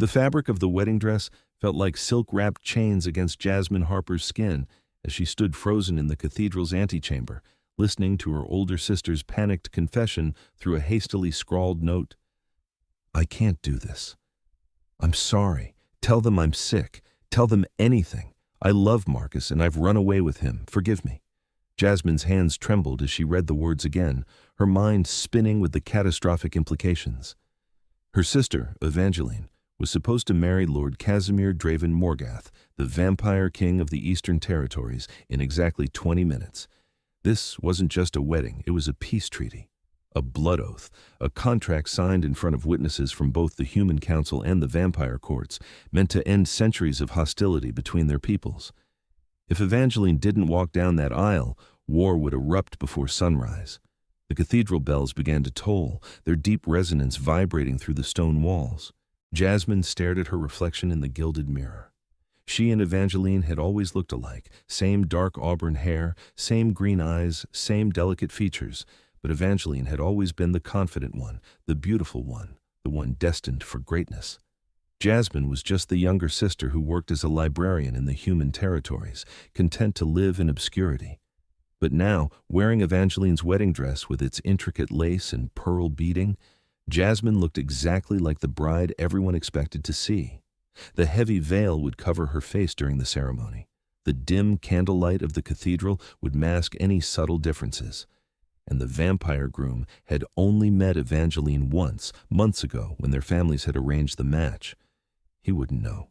The fabric of the wedding dress felt like silk-wrapped chains against Jasmine Harper's skin as she stood frozen in the cathedral's antechamber, listening to her older sister's panicked confession through a hastily scrawled note. "I can't do this. I'm sorry. Tell them I'm sick. Tell them anything. I love Marcus and I've run away with him. Forgive me." Jasmine's hands trembled as she read the words again, her mind spinning with the catastrophic implications. Her sister, Evangeline, was supposed to marry Lord Casimir Draven Morgath, the vampire king of the Eastern Territories, in exactly 20 minutes. This wasn't just a wedding, it was a peace treaty. A blood oath, a contract signed in front of witnesses from both the Human Council and the vampire courts, meant to end centuries of hostility between their peoples. If Evangeline didn't walk down that aisle, war would erupt before sunrise. The cathedral bells began to toll, their deep resonance vibrating through the stone walls. Jasmine stared at her reflection in the gilded mirror. She and Evangeline had always looked alike, same dark auburn hair, same green eyes, same delicate features, but Evangeline had always been the confident one, the beautiful one, the one destined for greatness. Jasmine was just the younger sister who worked as a librarian in the Human Territories, content to live in obscurity. But now, wearing Evangeline's wedding dress with its intricate lace and pearl beading, Jasmine looked exactly like the bride everyone expected to see. The heavy veil would cover her face during the ceremony. The dim candlelight of the cathedral would mask any subtle differences. And the vampire groom had only met Evangeline once, months ago, when their families had arranged the match. He wouldn't know.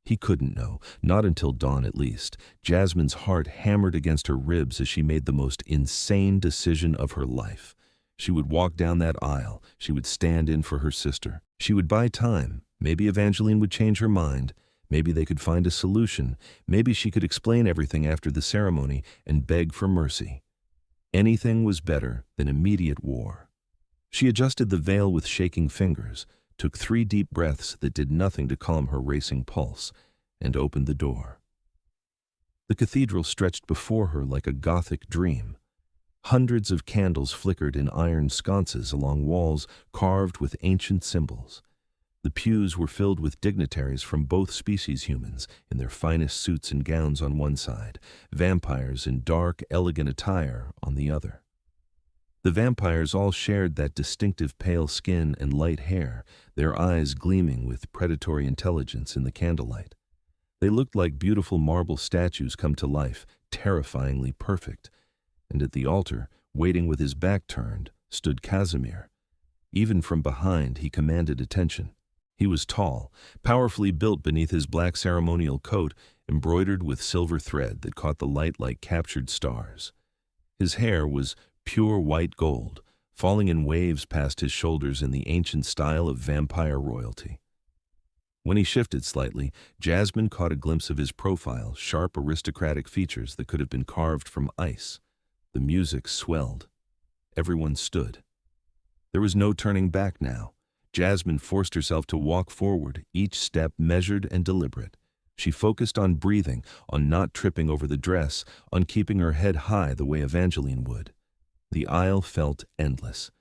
He couldn't know, not until dawn at least. Jasmine's heart hammered against her ribs as she made the most insane decision of her life. She would walk down that aisle. She would stand in for her sister. She would buy time. Maybe Evangeline would change her mind. Maybe they could find a solution. Maybe she could explain everything after the ceremony and beg for mercy. Anything was better than immediate war. She adjusted the veil with shaking fingers, took 3 deep breaths that did nothing to calm her racing pulse, and opened the door. The cathedral stretched before her like a Gothic dream. Hundreds of candles flickered in iron sconces along walls carved with ancient symbols. The pews were filled with dignitaries from both species humans in their finest suits and gowns on one side, vampires in dark, elegant attire on the other. The vampires all shared that distinctive pale skin and light hair, their eyes gleaming with predatory intelligence in the candlelight. They looked like beautiful marble statues come to life, terrifyingly perfect. And at the altar, waiting with his back turned, stood Casimir. Even from behind, he commanded attention. He was tall, powerfully built beneath his black ceremonial coat, embroidered with silver thread that caught the light like captured stars. His hair was pure white gold, falling in waves past his shoulders in the ancient style of vampire royalty. When he shifted slightly, Jasmine caught a glimpse of his profile, sharp aristocratic features that could have been carved from ice. The music swelled. Everyone stood. There was no turning back now. Jasmine forced herself to walk forward, each step measured and deliberate. She focused on breathing, on not tripping over the dress, on keeping her head high the way Evangeline would. The aisle felt endless.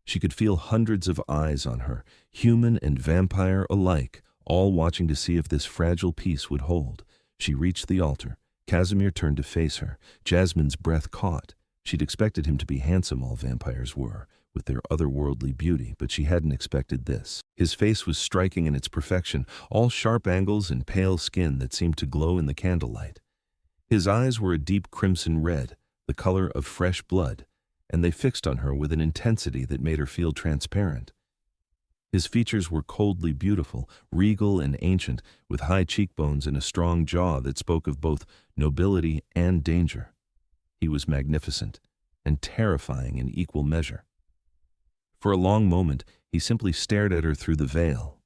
She could feel hundreds of eyes on her, human and vampire alike, all watching to see if this fragile piece would hold. She reached the altar. Casimir turned to face her. Jasmine's breath caught. She'd expected him to be handsome, all vampires were, with their otherworldly beauty, but she hadn't expected this. His face was striking in its perfection, all sharp angles and pale skin that seemed to glow in the candlelight. His eyes were a deep crimson red, the color of fresh blood, and they fixed on her with an intensity that made her feel transparent. His features were coldly beautiful, regal and ancient, with high cheekbones and a strong jaw that spoke of both nobility and danger. He was magnificent and terrifying in equal measure. For a long moment, he simply stared at her through the veil.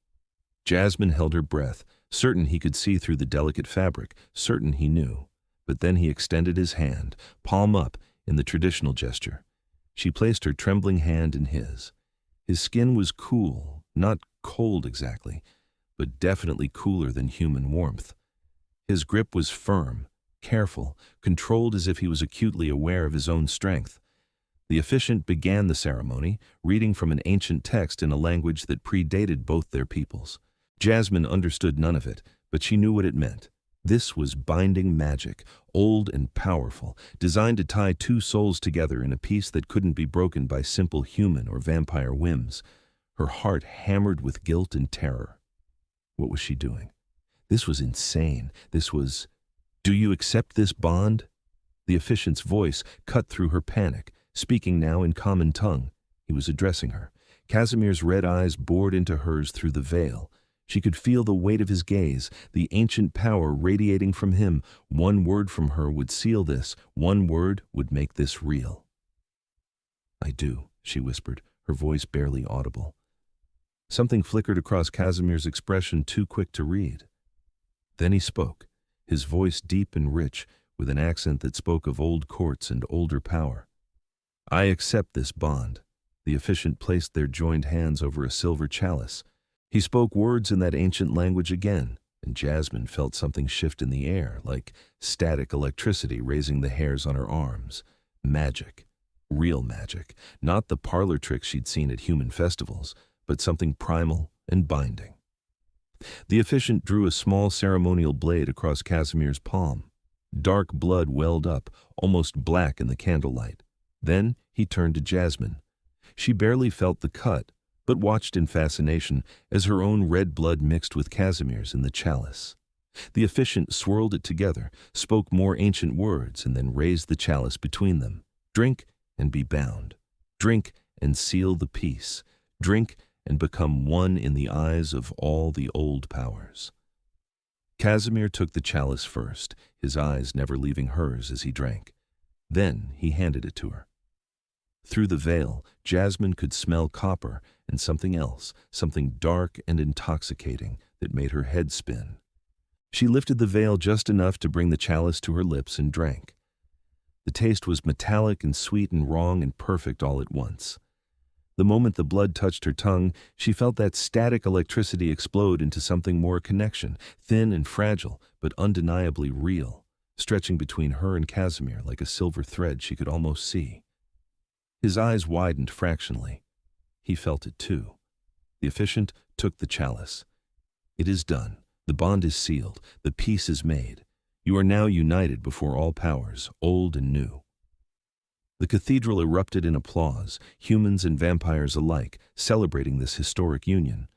Jasmine held her breath, certain he could see through the delicate fabric, certain he knew. But then he extended his hand, palm up, in the traditional gesture. She placed her trembling hand in his. His skin was cool, not cold exactly, but definitely cooler than human warmth. His grip was firm, careful, controlled as if he was acutely aware of his own strength. The officiant began the ceremony, reading from an ancient text in a language that predated both their peoples. Jasmine understood none of it, but she knew what it meant. This was binding magic, old and powerful, designed to tie two souls together in a peace that couldn't be broken by simple human or vampire whims. Her heart hammered with guilt and terror. What was she doing? This was insane. This was, "Do you accept this bond?" The officiant's voice cut through her panic, speaking now in common tongue. He was addressing her. Casimir's red eyes bored into hers through the veil. She could feel the weight of his gaze, the ancient power radiating from him. One word from her would seal this. One word would make this real. "I do," she whispered, her voice barely audible. Something flickered across Casimir's expression, too quick to read. Then he spoke, his voice deep and rich, with an accent that spoke of old courts and older power. "I accept this bond." The officiant placed their joined hands over a silver chalice. He spoke words in that ancient language again, and Jasmine felt something shift in the air, like static electricity raising the hairs on her arms. Magic. Real magic. Not the parlor tricks she'd seen at human festivals, but something primal and binding. The officiant drew a small ceremonial blade across Casimir's palm. Dark blood welled up, almost black in the candlelight. Then he turned to Jasmine. She barely felt the cut, but watched in fascination as her own red blood mixed with Casimir's in the chalice. The officiant swirled it together, spoke more ancient words, and then raised the chalice between them. "Drink and be bound. Drink and seal the peace. Drink and become one in the eyes of all the old powers." Casimir took the chalice first, his eyes never leaving hers as he drank. Then he handed it to her. Through the veil, Jasmine could smell copper and something else, something dark and intoxicating that made her head spin. She lifted the veil just enough to bring the chalice to her lips and drank. The taste was metallic and sweet and wrong and perfect all at once. The moment the blood touched her tongue, she felt that static electricity explode into something more connection, thin and fragile, but undeniably real, stretching between her and Casimir like a silver thread she could almost see. His eyes widened fractionally. He felt it too. The officiant took the chalice. "It is done. The bond is sealed. The peace is made. You are now united before all powers, old and new." The cathedral erupted in applause, humans and vampires alike, celebrating this historic union.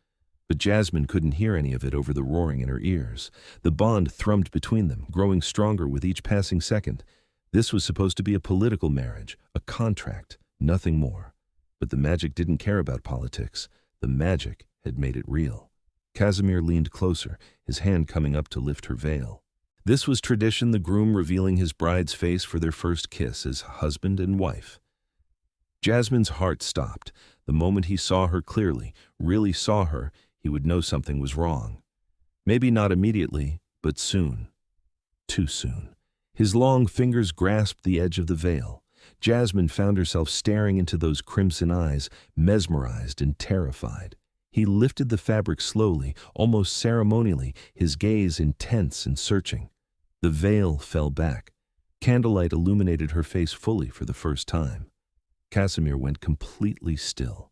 But Jasmine couldn't hear any of it over the roaring in her ears. The bond thrummed between them, growing stronger with each passing second. This was supposed to be a political marriage, a contract, nothing more. But the magic didn't care about politics. The magic had made it real. Casimir leaned closer, his hand coming up to lift her veil. This was tradition, the groom revealing his bride's face for their first kiss as husband and wife. Jasmine's heart stopped. The moment he saw her clearly, really saw her, he would know something was wrong. Maybe not immediately, but soon. Too soon. His long fingers grasped the edge of the veil. Jasmine found herself staring into those crimson eyes, mesmerized and terrified. He lifted the fabric slowly, almost ceremonially, his gaze intense and searching. The veil fell back. Candlelight illuminated her face fully for the first time. Casimir went completely still.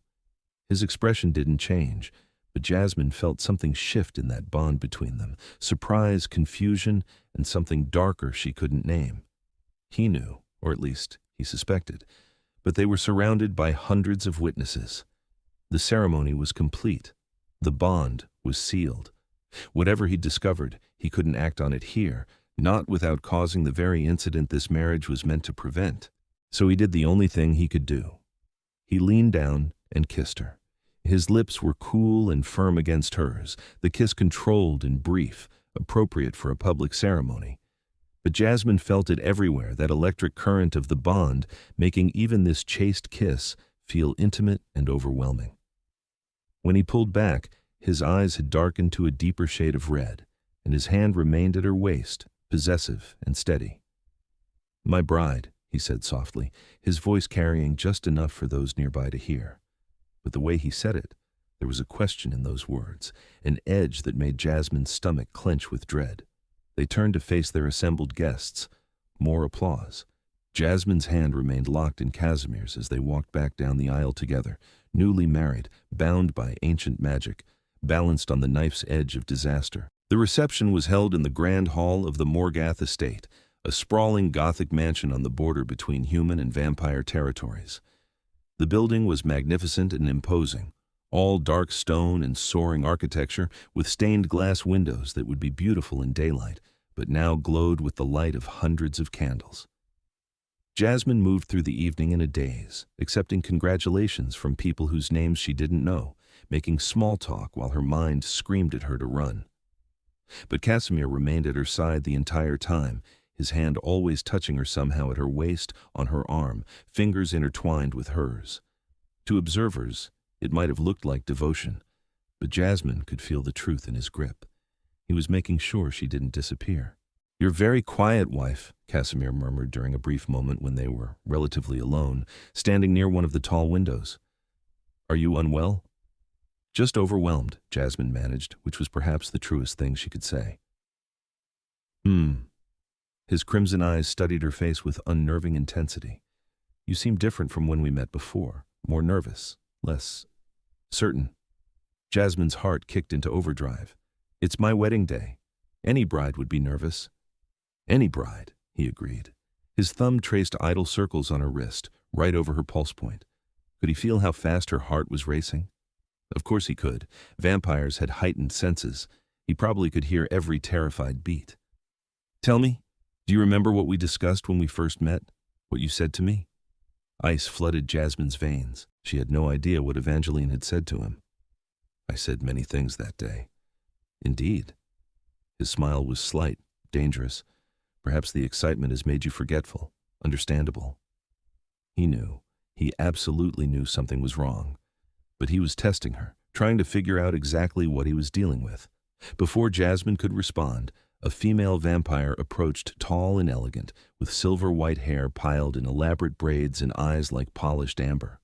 His expression didn't change, but Jasmine felt something shift in that bond between them, surprise, confusion, and something darker she couldn't name. He knew, or at least he suspected, but they were surrounded by hundreds of witnesses. The ceremony was complete. The bond was sealed. Whatever he discovered, he couldn't act on it here, not without causing the very incident this marriage was meant to prevent. So he did the only thing he could do. He leaned down and kissed her. His lips were cool and firm against hers, the kiss controlled and brief, appropriate for a public ceremony. But Jasmine felt it everywhere, that electric current of the bond, making even this chaste kiss feel intimate and overwhelming. When he pulled back, his eyes had darkened to a deeper shade of red, and his hand remained at her waist, possessive and steady. "My bride," he said softly, his voice carrying just enough for those nearby to hear. But the way he said it, there was a question in those words, an edge that made Jasmine's stomach clench with dread. They turned to face their assembled guests. More applause. Jasmine's hand remained locked in Casimir's as they walked back down the aisle together, newly married, bound by ancient magic, balanced on the knife's edge of disaster. The reception was held in the grand hall of the Morgath estate, a sprawling Gothic mansion on the border between human and vampire territories. The building was magnificent and imposing, all dark stone and soaring architecture with stained glass windows that would be beautiful in daylight, but now glowed with the light of hundreds of candles. Jasmine moved through the evening in a daze, accepting congratulations from people whose names she didn't know, making small talk while her mind screamed at her to run. But Casimir remained at her side the entire time, his hand always touching her somehow at her waist, on her arm, fingers intertwined with hers. To observers, it might have looked like devotion, but Jasmine could feel the truth in his grip. He was making sure she didn't disappear. "You're very quiet, wife," Casimir murmured during a brief moment when they were relatively alone, standing near one of the tall windows. "Are you unwell?" "Just overwhelmed," Jasmine managed, which was perhaps the truest thing she could say. His crimson eyes studied her face with unnerving intensity. "You seem different from when we met before, more nervous, less certain." Jasmine's heart kicked into overdrive. "It's my wedding day. Any bride would be nervous." "Any bride," he agreed. His thumb traced idle circles on her wrist, right over her pulse point. Could he feel how fast her heart was racing? Of course he could. Vampires had heightened senses. He probably could hear every terrified beat. "Tell me, do you remember what we discussed when we first met? What you said to me?" Ice flooded Jasmine's veins. She had no idea what Evangeline had said to him. "I said many things that day." "Indeed." His smile was slight, dangerous. "Perhaps the excitement has made you forgetful. Understandable." He knew. He absolutely knew something was wrong. But he was testing her, trying to figure out exactly what he was dealing with. Before Jasmine could respond, a female vampire approached, tall and elegant, with silver-white hair piled in elaborate braids and eyes like polished amber.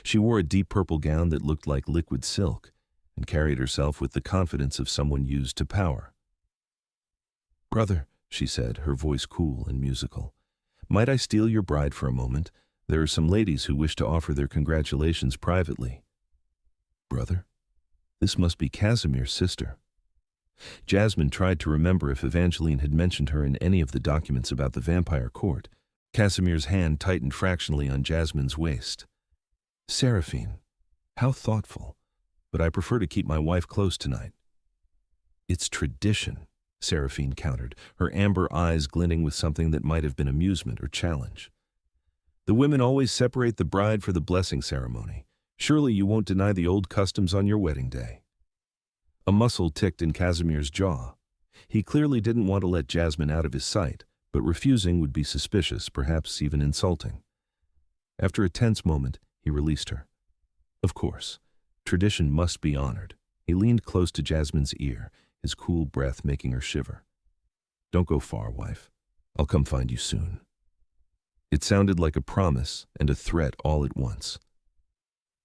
She wore a deep purple gown that looked like liquid silk, and carried herself with the confidence of someone used to power. "Brother," she said, her voice cool and musical, "might I steal your bride for a moment? There are some ladies who wish to offer their congratulations privately." "Brother? This must be Casimir's sister." Jasmine tried to remember if Evangeline had mentioned her in any of the documents about the vampire court. Casimir's hand tightened fractionally on Jasmine's waist. "Seraphine, how thoughtful, but I prefer to keep my wife close tonight." "It's tradition," Seraphine countered, her amber eyes glinting with something that might have been amusement or challenge. "The women always separate the bride for the blessing ceremony. Surely you won't deny the old customs on your wedding day." A muscle ticked in Casimir's jaw. He clearly didn't want to let Jasmine out of his sight, but refusing would be suspicious, perhaps even insulting. After a tense moment, he released her. Of course, tradition must be honored. He leaned close to Jasmine's ear, his cool breath making her shiver. "Don't go far, wife. I'll come find you soon." It sounded like a promise and a threat all at once.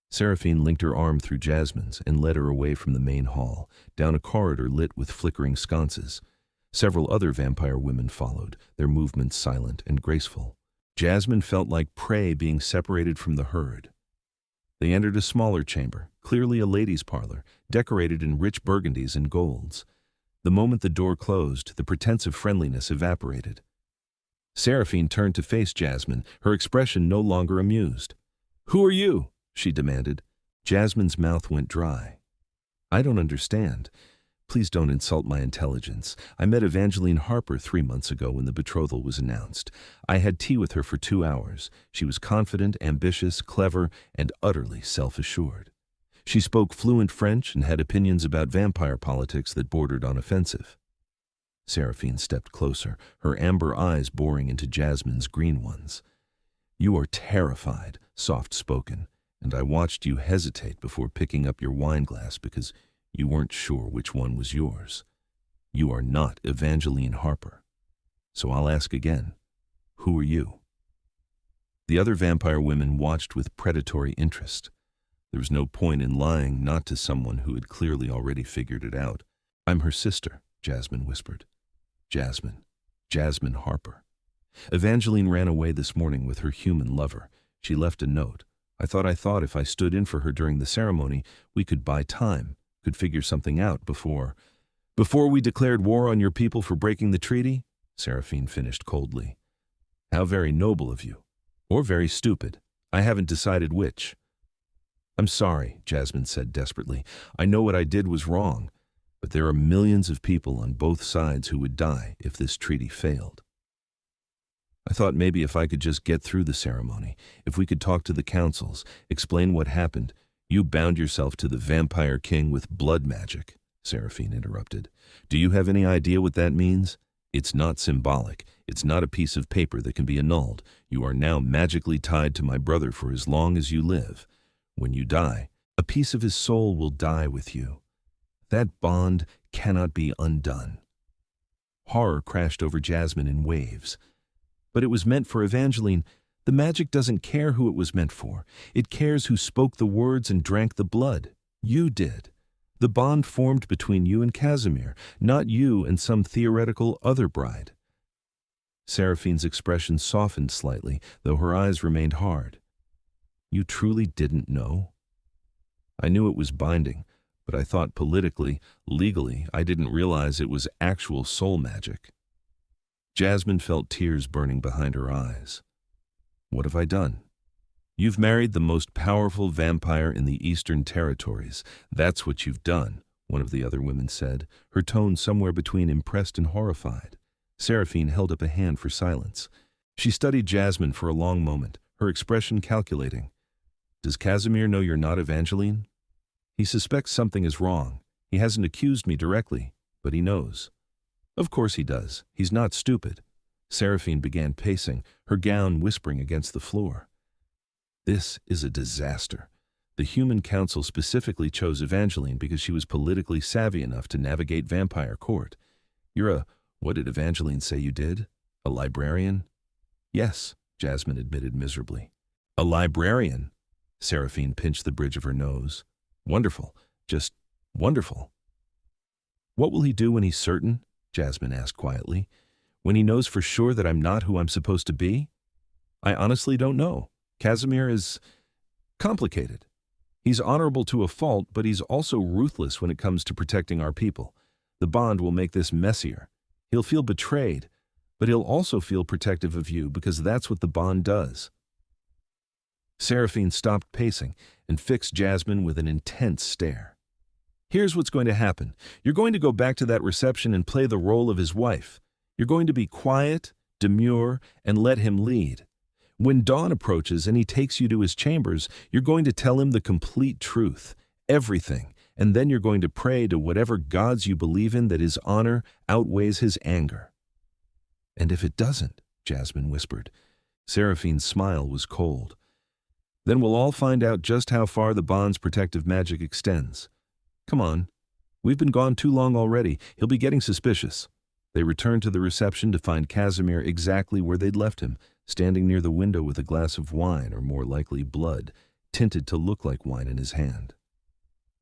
Seraphine linked her arm through Jasmine's and led her away from the main hall, down a corridor lit with flickering sconces. Several other vampire women followed, their movements silent and graceful. Jasmine felt like prey being separated from the herd. They entered a smaller chamber, clearly a ladies' parlor, decorated in rich burgundies and golds. The moment the door closed, the pretense of friendliness evaporated. Seraphine turned to face Jasmine, her expression no longer amused. "Who are you?" she demanded. Jasmine's mouth went dry. "I don't understand. Please don't insult my intelligence. I met Evangeline Harper 3 months ago when the betrothal was announced. I had tea with her for 2 hours. She was confident, ambitious, clever, and utterly self-assured. She spoke fluent French and had opinions about vampire politics that bordered on offensive." Seraphine stepped closer, her amber eyes boring into Jasmine's green ones. "You are terrified, soft-spoken, and I watched you hesitate before picking up your wineglass because you weren't sure which one was yours. You are not Evangeline Harper. So I'll ask again, who are you?" The other vampire women watched with predatory interest. There was no point in lying not to someone who had clearly already figured it out. "I'm her sister," Jasmine whispered. Jasmine Harper. "Evangeline ran away this morning with her human lover. She left a note. I thought if I stood in for her during the ceremony, we could buy time, could figure something out before we declared war on your people for breaking the treaty, Seraphine finished coldly. How very noble of you. Or very stupid. I haven't decided which. I'm sorry, Jasmine said desperately. I know what I did was wrong, but there are millions of people on both sides who would die if this treaty failed. I thought maybe if I could just get through the ceremony, if we could talk to the councils, explain what happened. You bound yourself to the vampire king with blood magic, Seraphine interrupted. Do you have any idea what that means? It's not symbolic. It's not a piece of paper that can be annulled. You are now magically tied to my brother for as long as you live. When you die, a piece of his soul will die with you. That bond cannot be undone. Horror crashed over Jasmine in waves. But it was meant for Evangeline. The magic doesn't care who it was meant for. It cares who spoke the words and drank the blood. You did. The bond formed between you and Casimir, not you and some theoretical other bride. Seraphine's expression softened slightly, though her eyes remained hard. You truly didn't know? I knew it was binding, but I thought politically, legally, I didn't realize it was actual soul magic. Jasmine felt tears burning behind her eyes. What have I done? You've married the most powerful vampire in the Eastern Territories. That's what you've done, one of the other women said, her tone somewhere between impressed and horrified. Seraphine held up a hand for silence. She studied Jasmine for a long moment, her expression calculating. Does Casimir know you're not Evangeline? He suspects something is wrong. He hasn't accused me directly, but he knows. Of course he does. He's not stupid. Seraphine began pacing, her gown whispering against the floor. This is a disaster. The Human Council specifically chose Evangeline because she was politically savvy enough to navigate vampire court. What did Evangeline say you did? A librarian? Yes, Jasmine admitted miserably. A librarian? Seraphine pinched the bridge of her nose. Wonderful. Just wonderful. What will he do when he's certain? Jasmine asked quietly. When he knows for sure that I'm not who I'm supposed to be? I honestly don't know. Casimir is complicated. He's honorable to a fault, but he's also ruthless when it comes to protecting our people. The bond will make this messier. He'll feel betrayed, but he'll also feel protective of you because that's what the bond does. Seraphine stopped pacing and fixed Jasmine with an intense stare. Here's what's going to happen. You're going to go back to that reception and play the role of his wife. You're going to be quiet, demure, and let him lead. When dawn approaches and he takes you to his chambers, you're going to tell him the complete truth, everything, and then you're going to pray to whatever gods you believe in that his honor outweighs his anger. And if it doesn't, Jasmine whispered. Seraphine's smile was cold. Then we'll all find out just how far the bond's protective magic extends. Come on. We've been gone too long already. He'll be getting suspicious. They returned to the reception to find Casimir exactly where they'd left him, standing near the window with a glass of wine, or more likely blood, tinted to look like wine in his hand.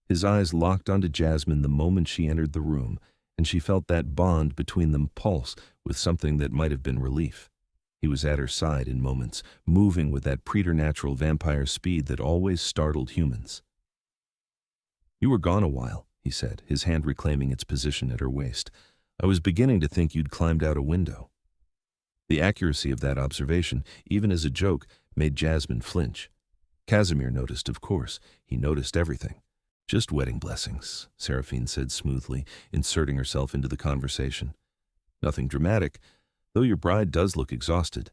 His eyes locked onto Jasmine the moment she entered the room, and she felt that bond between them pulse with something that might have been relief. He was at her side in moments, moving with that preternatural vampire speed that always startled humans. You were gone a while, he said, his hand reclaiming its position at her waist. I was beginning to think you'd climbed out a window. The accuracy of that observation, even as a joke, made Jasmine flinch. Casimir noticed, of course. He noticed everything. Just wedding blessings, Seraphine said smoothly, inserting herself into the conversation. Nothing dramatic, though your bride does look exhausted.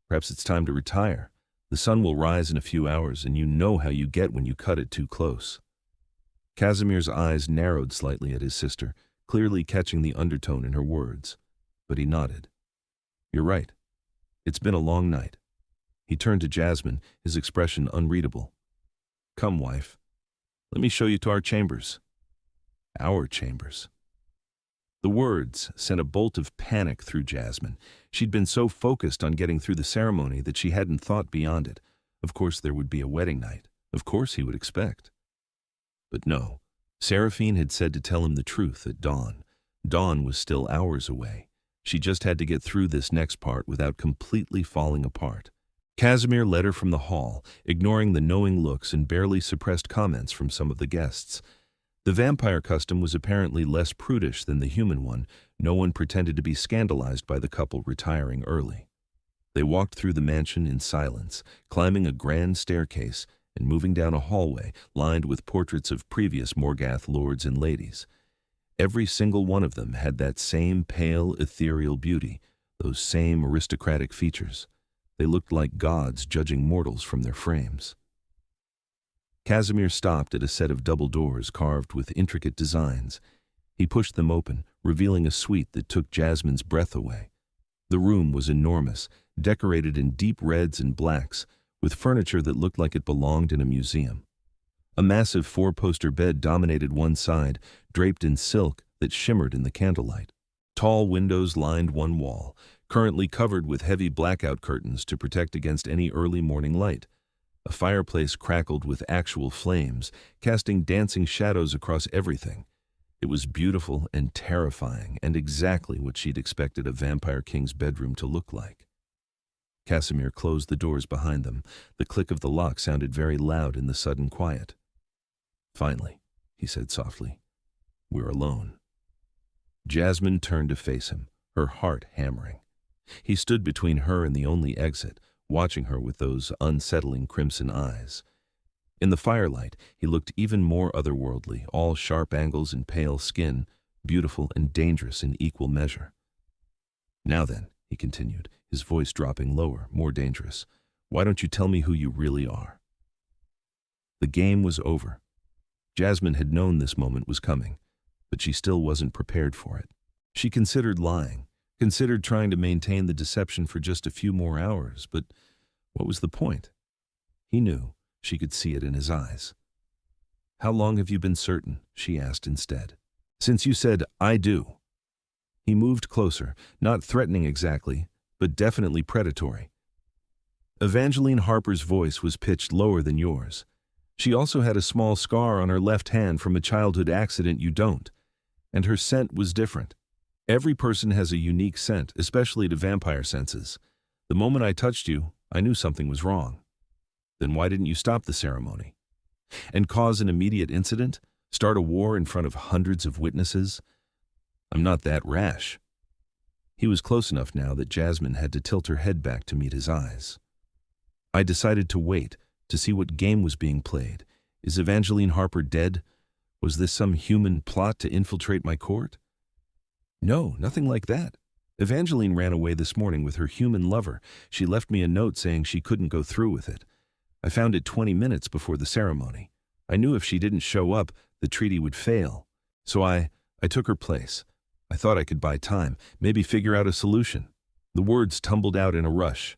Perhaps it's time to retire. The sun will rise in a few hours, and you know how you get when you cut it too close. Casimir's eyes narrowed slightly at his sister, clearly catching the undertone in her words. But he nodded. You're right. It's been a long night. He turned to Jasmine, his expression unreadable. Come, wife. Let me show you to our chambers. Our chambers. The words sent a bolt of panic through Jasmine. She'd been so focused on getting through the ceremony that she hadn't thought beyond it. Of course there would be a wedding night. Of course he would expect. But no. Seraphine had said to tell him the truth at dawn. Dawn was still hours away. She just had to get through this next part without completely falling apart. Casimir led her from the hall, ignoring the knowing looks and barely suppressed comments from some of the guests. The vampire custom was apparently less prudish than the human one. No one pretended to be scandalized by the couple retiring early. They walked through the mansion in silence, climbing a grand staircase and moving down a hallway lined with portraits of previous Morgath lords and ladies. Every single one of them had that same pale, ethereal beauty, those same aristocratic features. They looked like gods judging mortals from their frames. Casimir stopped at a set of double doors carved with intricate designs. He pushed them open, revealing a suite that took Jasmine's breath away. The room was enormous, decorated in deep reds and blacks, with furniture that looked like it belonged in a museum. A massive four-poster bed dominated one side, draped in silk that shimmered in the candlelight. Tall windows lined one wall, currently covered with heavy blackout curtains to protect against any early morning light. A fireplace crackled with actual flames, casting dancing shadows across everything. It was beautiful and terrifying, and exactly what she'd expected a vampire king's bedroom to look like. Casimir closed the doors behind them. The click of the lock sounded very loud in the sudden quiet. "Finally," he said softly, "we're alone." Jasmine turned to face him, her heart hammering. He stood between her and the only exit, watching her with those unsettling crimson eyes. In the firelight, he looked even more otherworldly, all sharp angles and pale skin, beautiful and dangerous in equal measure. "Now then," he continued, his voice dropping lower, more dangerous, "why don't you tell me who you really are?" The game was over. Jasmine had known this moment was coming, but she still wasn't prepared for it. She considered lying, considered trying to maintain the deception for just a few more hours, but what was the point? He knew. She could see it in his eyes. "How long have you been certain?" she asked instead. "Since you said, 'I do.'" He moved closer, not threatening exactly, but definitely predatory. Evangeline Harper's voice was pitched lower than yours. She also had a small scar on her left hand from a childhood accident you don't, and her scent was different. Every person has a unique scent, especially to vampire senses. The moment I touched you, I knew something was wrong. Then why didn't you stop the ceremony? And cause an immediate incident? Start a war in front of hundreds of witnesses? I'm not that rash. He was close enough now that Jasmine had to tilt her head back to meet his eyes. I decided to wait, to see what game was being played. Is Evangeline Harper dead? Was this some human plot to infiltrate my court? No, nothing like that. Evangeline ran away this morning with her human lover. She left me a note saying she couldn't go through with it. I found it 20 minutes before the ceremony. I knew if she didn't show up, the treaty would fail. So I took her place. I thought I could buy time, maybe figure out a solution. The words tumbled out in a rush.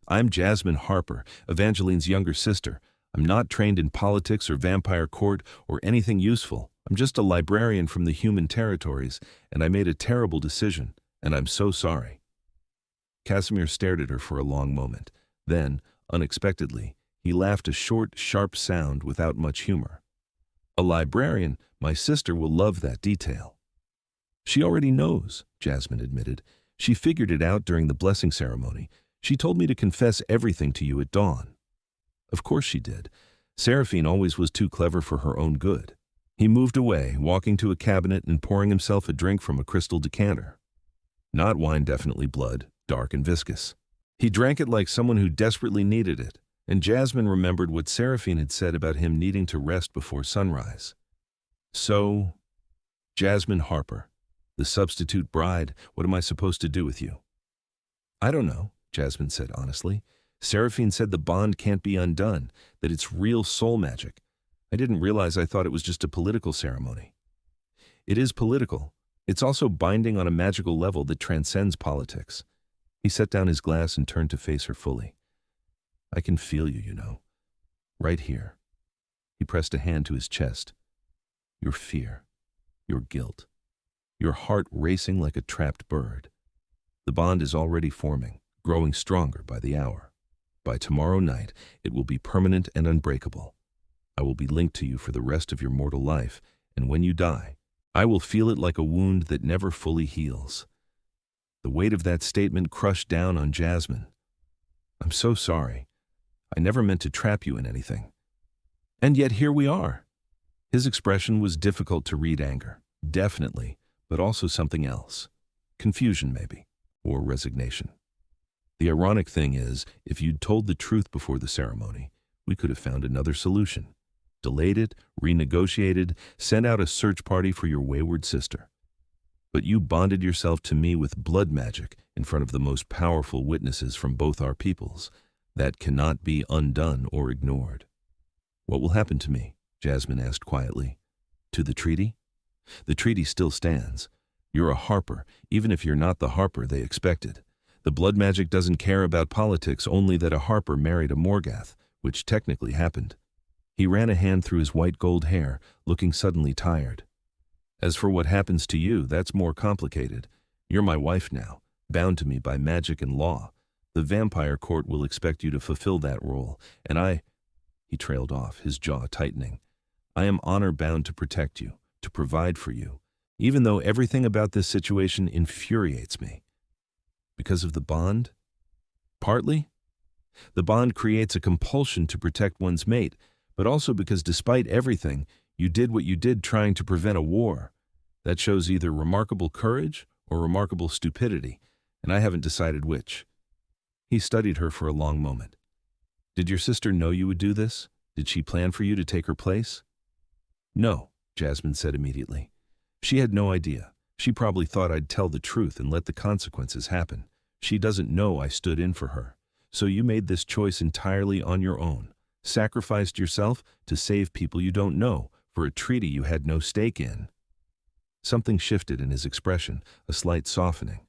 I'm Jasmine Harper, Evangeline's younger sister. I'm not trained in politics or vampire court or anything useful. I'm just a librarian from the human territories, and I made a terrible decision, and I'm so sorry. Casimir stared at her for a long moment. Then, unexpectedly, he laughed a short, sharp sound without much humor. A librarian, my sister will love that detail. She already knows, Jasmine admitted. She figured it out during the blessing ceremony. She told me to confess everything to you at dawn. Of course she did. Seraphine always was too clever for her own good. He moved away, walking to a cabinet and pouring himself a drink from a crystal decanter. Not wine, definitely blood, dark and viscous. He drank it like someone who desperately needed it, and Jasmine remembered what Seraphine had said about him needing to rest before sunrise. So, Jasmine Harper, the substitute bride, what am I supposed to do with you? I don't know, Jasmine said honestly. Seraphine said the bond can't be undone, that it's real soul magic. I didn't realize I thought it was just a political ceremony. It is political. It's also binding on a magical level that transcends politics. He set down his glass and turned to face her fully. I can feel you, you know. Right here. He pressed a hand to his chest. Your fear. Your guilt. Your heart racing like a trapped bird. The bond is already forming, growing stronger by the hour. By tomorrow night, it will be permanent and unbreakable. I will be linked to you for the rest of your mortal life, and when you die, I will feel it like a wound that never fully heals. The weight of that statement crushed down on Jasmine. I'm so sorry. I never meant to trap you in anything. And yet here we are. His expression was difficult to read. Anger, definitely, but also something else. Confusion, maybe, or resignation. The ironic thing is, if you'd told the truth before the ceremony, we could have found another solution. Delayed it, renegotiated, sent out a search party for your wayward sister. But you bonded yourself to me with blood magic in front of the most powerful witnesses from both our peoples. That cannot be undone or ignored. What will happen to me? Jasmine asked quietly. To the treaty? The treaty still stands. You're a Harper, even if you're not the Harper they expected. The blood magic doesn't care about politics, only that a Harper married a Morgath, which technically happened. He ran a hand through his white gold hair, looking suddenly tired. As for what happens to you, that's more complicated. You're my wife now, bound to me by magic and law. The vampire court will expect you to fulfill that role, and He trailed off, his jaw tightening. I am honor-bound to protect you, to provide for you, even though everything about this situation infuriates me. Because of the bond? Partly. The bond creates a compulsion to protect one's mate, but also because despite everything, you did what you did trying to prevent a war. That shows either remarkable courage or remarkable stupidity, and I haven't decided which. He studied her for a long moment. Did your sister know you would do this? Did she plan for you to take her place? No, Jasmine said immediately. She had no idea. She probably thought I'd tell the truth and let the consequences happen. She doesn't know I stood in for her. So you made this choice entirely on your own. Sacrificed yourself to save people you don't know for a treaty you had no stake in. Something shifted in his expression, a slight softening.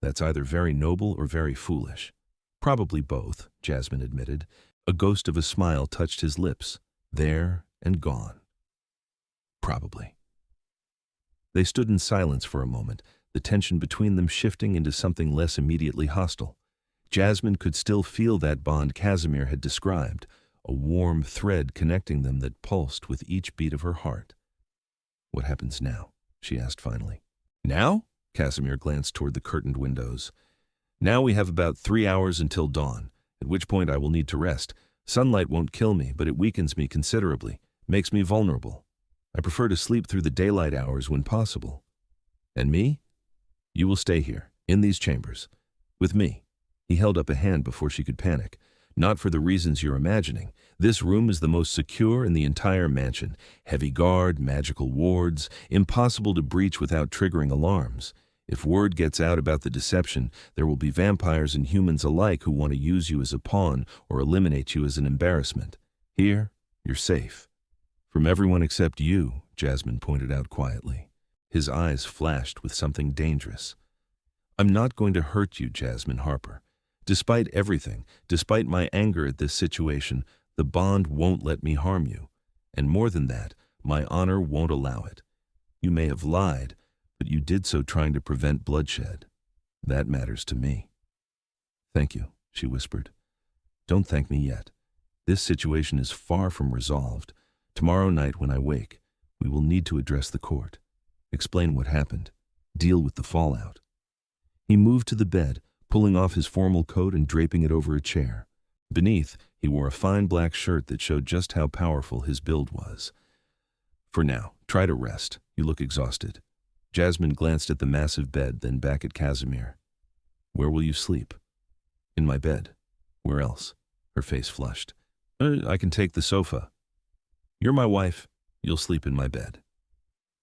That's either very noble or very foolish. Probably both, Jasmine admitted. A ghost of a smile touched his lips, there and gone. Probably. They stood in silence for a moment, the tension between them shifting into something less immediately hostile. Jasmine could still feel that bond Casimir had described, a warm thread connecting them that pulsed with each beat of her heart. What happens now? She asked finally. Now? Casimir glanced toward the curtained windows. Now we have about 3 hours until dawn, at which point I will need to rest. Sunlight won't kill me, but it weakens me considerably, makes me vulnerable. I prefer to sleep through the daylight hours when possible. And me? You will stay here, in these chambers, with me. He held up a hand before she could panic. Not for the reasons you're imagining. This room is the most secure in the entire mansion. Heavy guard, magical wards, impossible to breach without triggering alarms. If word gets out about the deception, there will be vampires and humans alike who want to use you as a pawn or eliminate you as an embarrassment. Here, you're safe. From everyone except you, Jasmine pointed out quietly. His eyes flashed with something dangerous. I'm not going to hurt you, Jasmine Harper. Despite everything, despite my anger at this situation, the bond won't let me harm you. And more than that, my honor won't allow it. You may have lied, but you did so trying to prevent bloodshed. That matters to me. Thank you, she whispered. Don't thank me yet. This situation is far from resolved. Tomorrow night when I wake, we will need to address the court. Explain what happened. Deal with the fallout. He moved to the bed, pulling off his formal coat and draping it over a chair. Beneath, he wore a fine black shirt that showed just how powerful his build was. For now, try to rest. You look exhausted. Jasmine glanced at the massive bed, then back at Casimir. Where will you sleep? In my bed. Where else? Her face flushed. I can take the sofa. You're my wife. You'll sleep in my bed.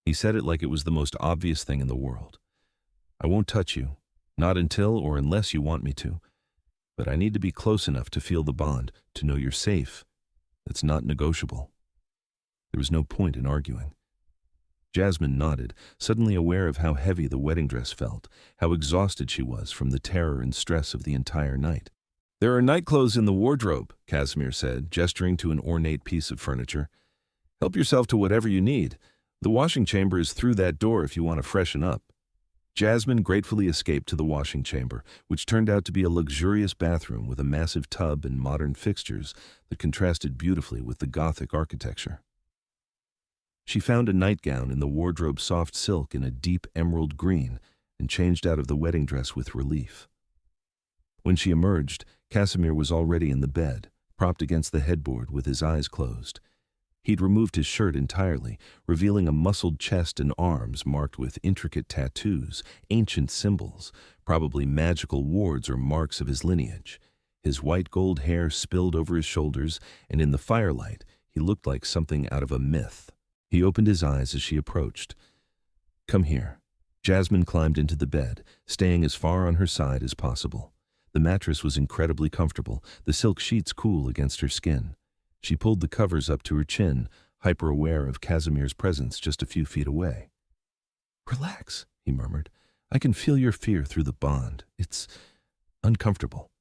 He said it like it was the most obvious thing in the world. I won't touch you. Not until or unless you want me to. But I need to be close enough to feel the bond, to know you're safe. That's not negotiable. There was no point in arguing. Jasmine nodded, suddenly aware of how heavy the wedding dress felt, how exhausted she was from the terror and stress of the entire night. There are night clothes in the wardrobe, Casimir said, gesturing to an ornate piece of furniture. Help yourself to whatever you need. The washing chamber is through that door if you want to freshen up. Jasmine gratefully escaped to the washing chamber, which turned out to be a luxurious bathroom with a massive tub and modern fixtures that contrasted beautifully with the Gothic architecture. She found a nightgown in the wardrobe soft silk in a deep emerald green and changed out of the wedding dress with relief. When she emerged, Casimir was already in the bed, propped against the headboard with his eyes closed. He'd removed his shirt entirely, revealing a muscled chest and arms marked with intricate tattoos, ancient symbols, probably magical wards or marks of his lineage. His white gold hair spilled over his shoulders, and in the firelight, he looked like something out of a myth. He opened his eyes as she approached. "Come here." Jasmine climbed into the bed, staying as far on her side as possible. The mattress was incredibly comfortable, the silk sheets cool against her skin. She pulled the covers up to her chin, hyper-aware of Casimir's presence just a few feet away. "Relax," he murmured. "I can feel your fear through the bond. It's uncomfortable."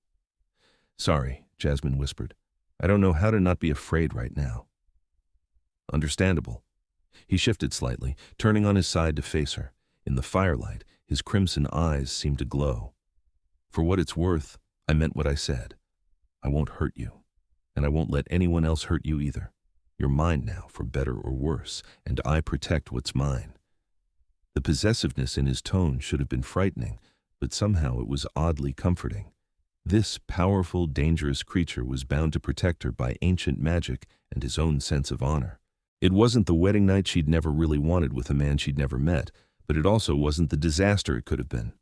"Sorry," Jasmine whispered. "I don't know how to not be afraid right now." "Understandable." He shifted slightly, turning on his side to face her. In the firelight, his crimson eyes seemed to glow. "For what it's worth, I meant what I said. I won't hurt you, and I won't let anyone else hurt you either. You're mine now, for better or worse, and I protect what's mine." The possessiveness in his tone should have been frightening, but somehow it was oddly comforting. This powerful, dangerous creature was bound to protect her by ancient magic and his own sense of honor. It wasn't the wedding night she'd never really wanted with a man she'd never met, but it also wasn't the disaster it could have been.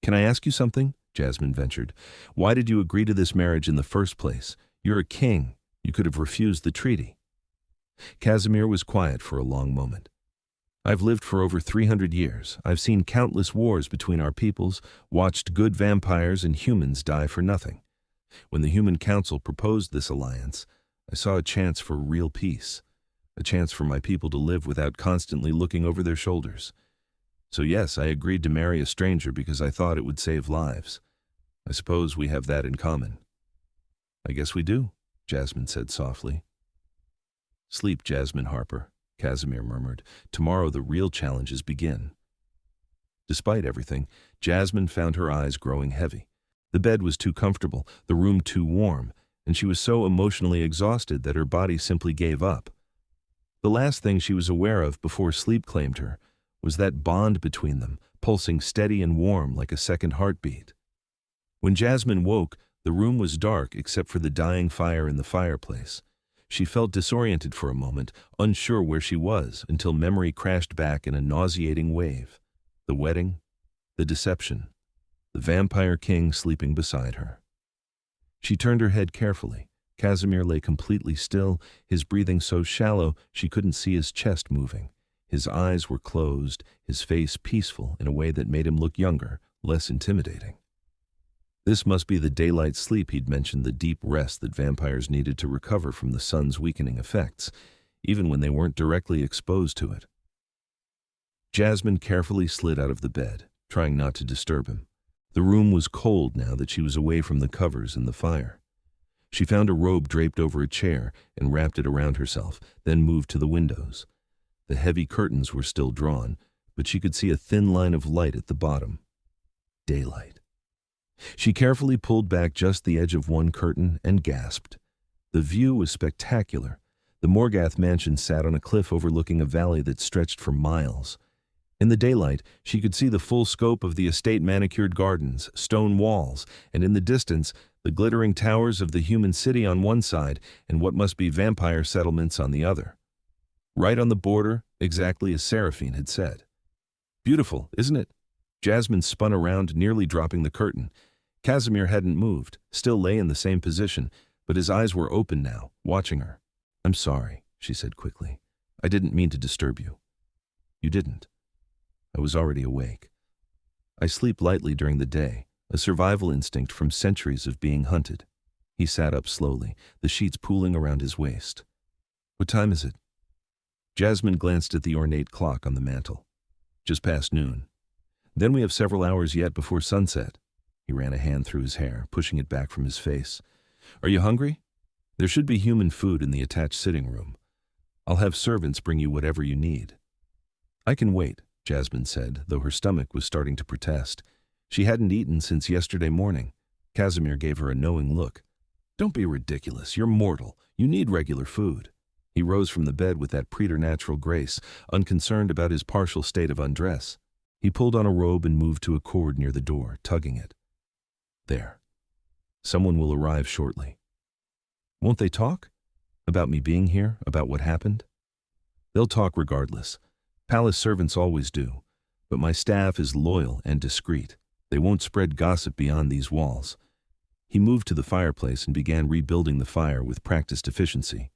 "Can I ask you something?" Jasmine ventured. "Why did you agree to this marriage in the first place? You're a king. You could have refused the treaty." Casimir was quiet for a long moment. "I've lived for over 300 years. I've seen countless wars between our peoples, watched good vampires and humans die for nothing. When the Human Council proposed this alliance, I saw a chance for real peace, a chance for my people to live without constantly looking over their shoulders. So yes, I agreed to marry a stranger because I thought it would save lives. I suppose we have that in common." "I guess we do," Jasmine said softly. "Sleep, Jasmine Harper," Casimir murmured. "Tomorrow the real challenges begin." Despite everything, Jasmine found her eyes growing heavy. The bed was too comfortable, the room too warm, and she was so emotionally exhausted that her body simply gave up. The last thing she was aware of before sleep claimed her was that bond between them, pulsing steady and warm like a second heartbeat. When Jasmine woke, the room was dark except for the dying fire in the fireplace. She felt disoriented for a moment, unsure where she was, until memory crashed back in a nauseating wave. The wedding, the deception, the vampire king sleeping beside her. She turned her head carefully. Casimir lay completely still, his breathing so shallow she couldn't see his chest moving. His eyes were closed, his face peaceful in a way that made him look younger, less intimidating. This must be the daylight sleep he'd mentioned, the deep rest that vampires needed to recover from the sun's weakening effects, even when they weren't directly exposed to it. Jasmine carefully slid out of the bed, trying not to disturb him. The room was cold now that she was away from the covers and the fire. She found a robe draped over a chair and wrapped it around herself, then moved to the windows. The heavy curtains were still drawn, but she could see a thin line of light at the bottom. Daylight. She carefully pulled back just the edge of one curtain and gasped. The view was spectacular. The Morgath mansion sat on a cliff overlooking a valley that stretched for miles. In the daylight, she could see the full scope of the estate, manicured gardens, stone walls, and in the distance, the glittering towers of the human city on one side and what must be vampire settlements on the other. Right on the border, exactly as Seraphine had said. "Beautiful, isn't it?" Jasmine spun around, nearly dropping the curtain. Casimir hadn't moved, still lay in the same position, but his eyes were open now, watching her. "I'm sorry," she said quickly. "I didn't mean to disturb you." "You didn't." "I was already awake. I sleep lightly during the day, a survival instinct from centuries of being hunted." He sat up slowly, the sheets pooling around his waist. "What time is it?" Jasmine glanced at the ornate clock on the mantel. "Just past noon. Then we have several hours yet before sunset." He ran a hand through his hair, pushing it back from his face. "Are you hungry? There should be human food in the attached sitting room. I'll have servants bring you whatever you need." "I can wait," Jasmine said, though her stomach was starting to protest. She hadn't eaten since yesterday morning. Casimir gave her a knowing look. "Don't be ridiculous. You're mortal. You need regular food." He rose from the bed with that preternatural grace, unconcerned about his partial state of undress. He pulled on a robe and moved to a cord near the door, tugging it. "There. Someone will arrive shortly." "Won't they talk?" About me being here? About what happened? They'll talk regardless. Palace servants always do. But my staff is loyal and discreet. They won't spread gossip beyond these walls. He moved to the fireplace and began rebuilding the fire with practiced efficiency.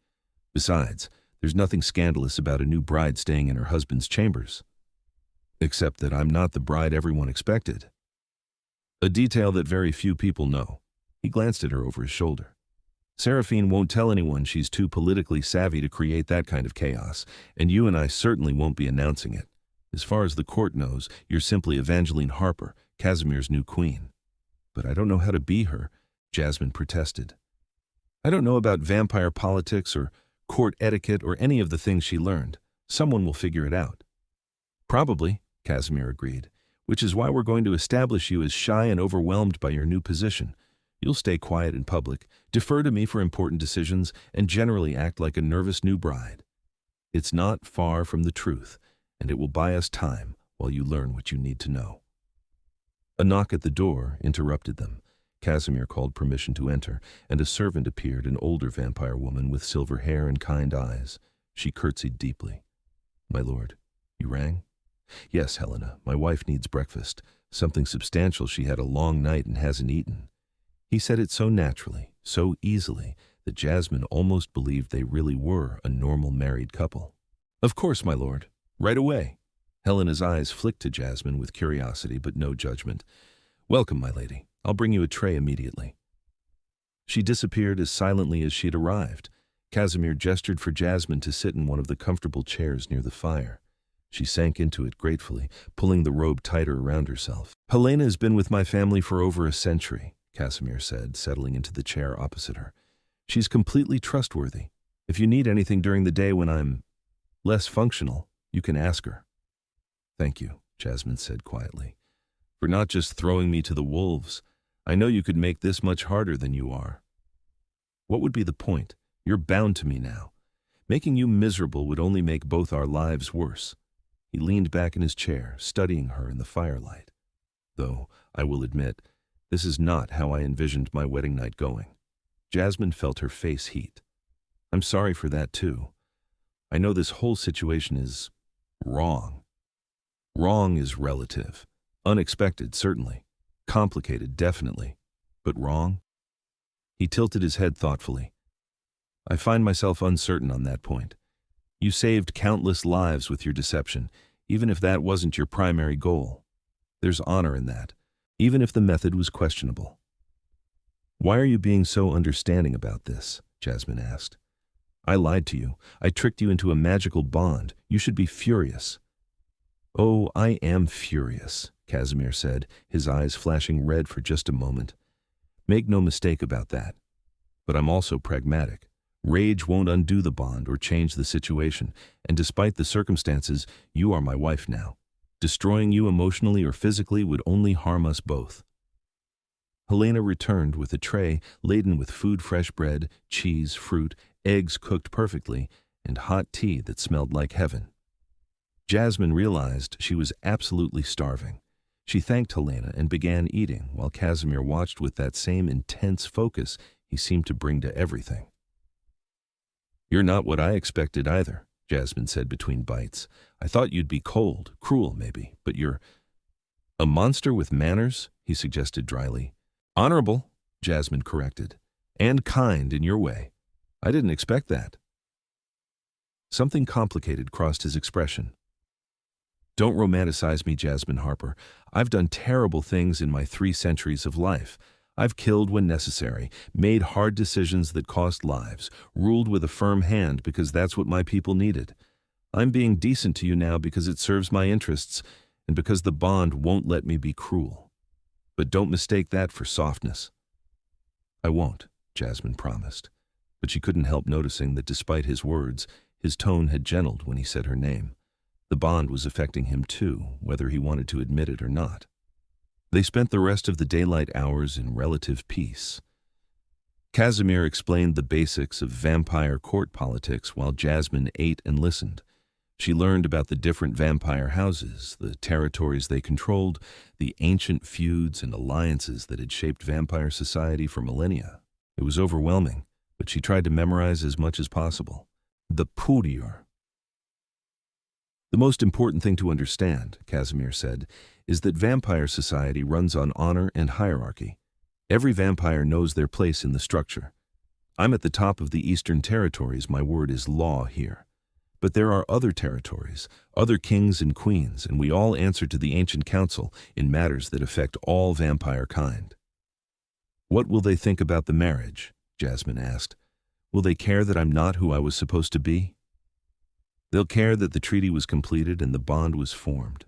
Besides, there's nothing scandalous about a new bride staying in her husband's chambers. Except that I'm not the bride everyone expected. A detail that very few people know. He glanced at her over his shoulder. Seraphine won't tell anyone she's too politically savvy to create that kind of chaos, and you and I certainly won't be announcing it. As far as the court knows, you're simply Evangeline Harper, Casimir's new queen. But I don't know how to be her, Jasmine protested. I don't know about vampire politics or court etiquette or any of the things she learned. Someone will figure it out. Probably, Casimir agreed, which is why we're going to establish you as shy and overwhelmed by your new position. You'll stay quiet in public, defer to me for important decisions, and generally act like a nervous new bride. It's not far from the truth, and it will buy us time while you learn what you need to know. A knock at the door interrupted them. Casimir called permission to enter, and a servant appeared, an older vampire woman with silver hair and kind eyes. She curtsied deeply. My lord, you rang? Yes, Helena, my wife needs breakfast. Something substantial. She had a long night and hasn't eaten. He said it so naturally, so easily, that Jasmine almost believed they really were a normal married couple. Of course, my lord. Right away. Helena's eyes flicked to Jasmine with curiosity but no judgment. Welcome, my lady. I'll bring you a tray immediately. She disappeared as silently as she'd arrived. Casimir gestured for Jasmine to sit in one of the comfortable chairs near the fire. She sank into it gratefully, pulling the robe tighter around herself. Helena has been with my family for over a century, Casimir said, settling into the chair opposite her. She's completely trustworthy. If you need anything during the day when I'm less functional, you can ask her. Thank you, Jasmine said quietly, for not just throwing me to the wolves. I know you could make this much harder than you are. What would be the point? You're bound to me now. Making you miserable would only make both our lives worse. He leaned back in his chair, studying her in the firelight. Though, I will admit, this is not how I envisioned my wedding night going. Jasmine felt her face heat. I'm sorry for that too. I know this whole situation is wrong. Wrong is relative. Unexpected, certainly. Complicated, definitely. But wrong? He tilted his head thoughtfully. I find myself uncertain on that point. You saved countless lives with your deception, even if that wasn't your primary goal. There's honor in that, even if the method was questionable. Why are you being so understanding about this? Jasmine asked. I lied to you. I tricked you into a magical bond. You should be furious. Oh, I am furious, Casimir said, his eyes flashing red for just a moment. Make no mistake about that. But I'm also pragmatic. Rage won't undo the bond or change the situation, and despite the circumstances, you are my wife now. Destroying you emotionally or physically would only harm us both. Helena returned with a tray laden with food, fresh bread, cheese, fruit, eggs cooked perfectly, and hot tea that smelled like heaven. Jasmine realized she was absolutely starving. She thanked Helena and began eating, while Casimir watched with that same intense focus he seemed to bring to everything. You're not what I expected either, Jasmine said between bites. I thought you'd be cold, cruel maybe, but you're a monster with manners, he suggested dryly. Honorable, Jasmine corrected, and kind in your way. I didn't expect that. Something complicated crossed his expression. Don't romanticize me, Jasmine Harper. I've done terrible things in my 3 centuries of life. I've killed when necessary, made hard decisions that cost lives, ruled with a firm hand because that's what my people needed. I'm being decent to you now because it serves my interests and because the bond won't let me be cruel. But don't mistake that for softness. I won't, Jasmine promised, but she couldn't help noticing that despite his words, his tone had gentled when he said her name. The bond was affecting him too, whether he wanted to admit it or not. They spent the rest of the daylight hours in relative peace. Casimir explained the basics of vampire court politics while Jasmine ate and listened. She learned about the different vampire houses, the territories they controlled, the ancient feuds and alliances that had shaped vampire society for millennia. It was overwhelming, but she tried to memorize as much as possible. The Purior. The most important thing to understand, Casimir said, is that vampire society runs on honor and hierarchy. Every vampire knows their place in the structure. I'm at the top of the Eastern Territories, my word is law here. But there are other territories, other kings and queens, and we all answer to the ancient council in matters that affect all vampire kind. What will they think about the marriage? Jasmine asked. Will they care that I'm not who I was supposed to be? They'll care that the treaty was completed and the bond was formed.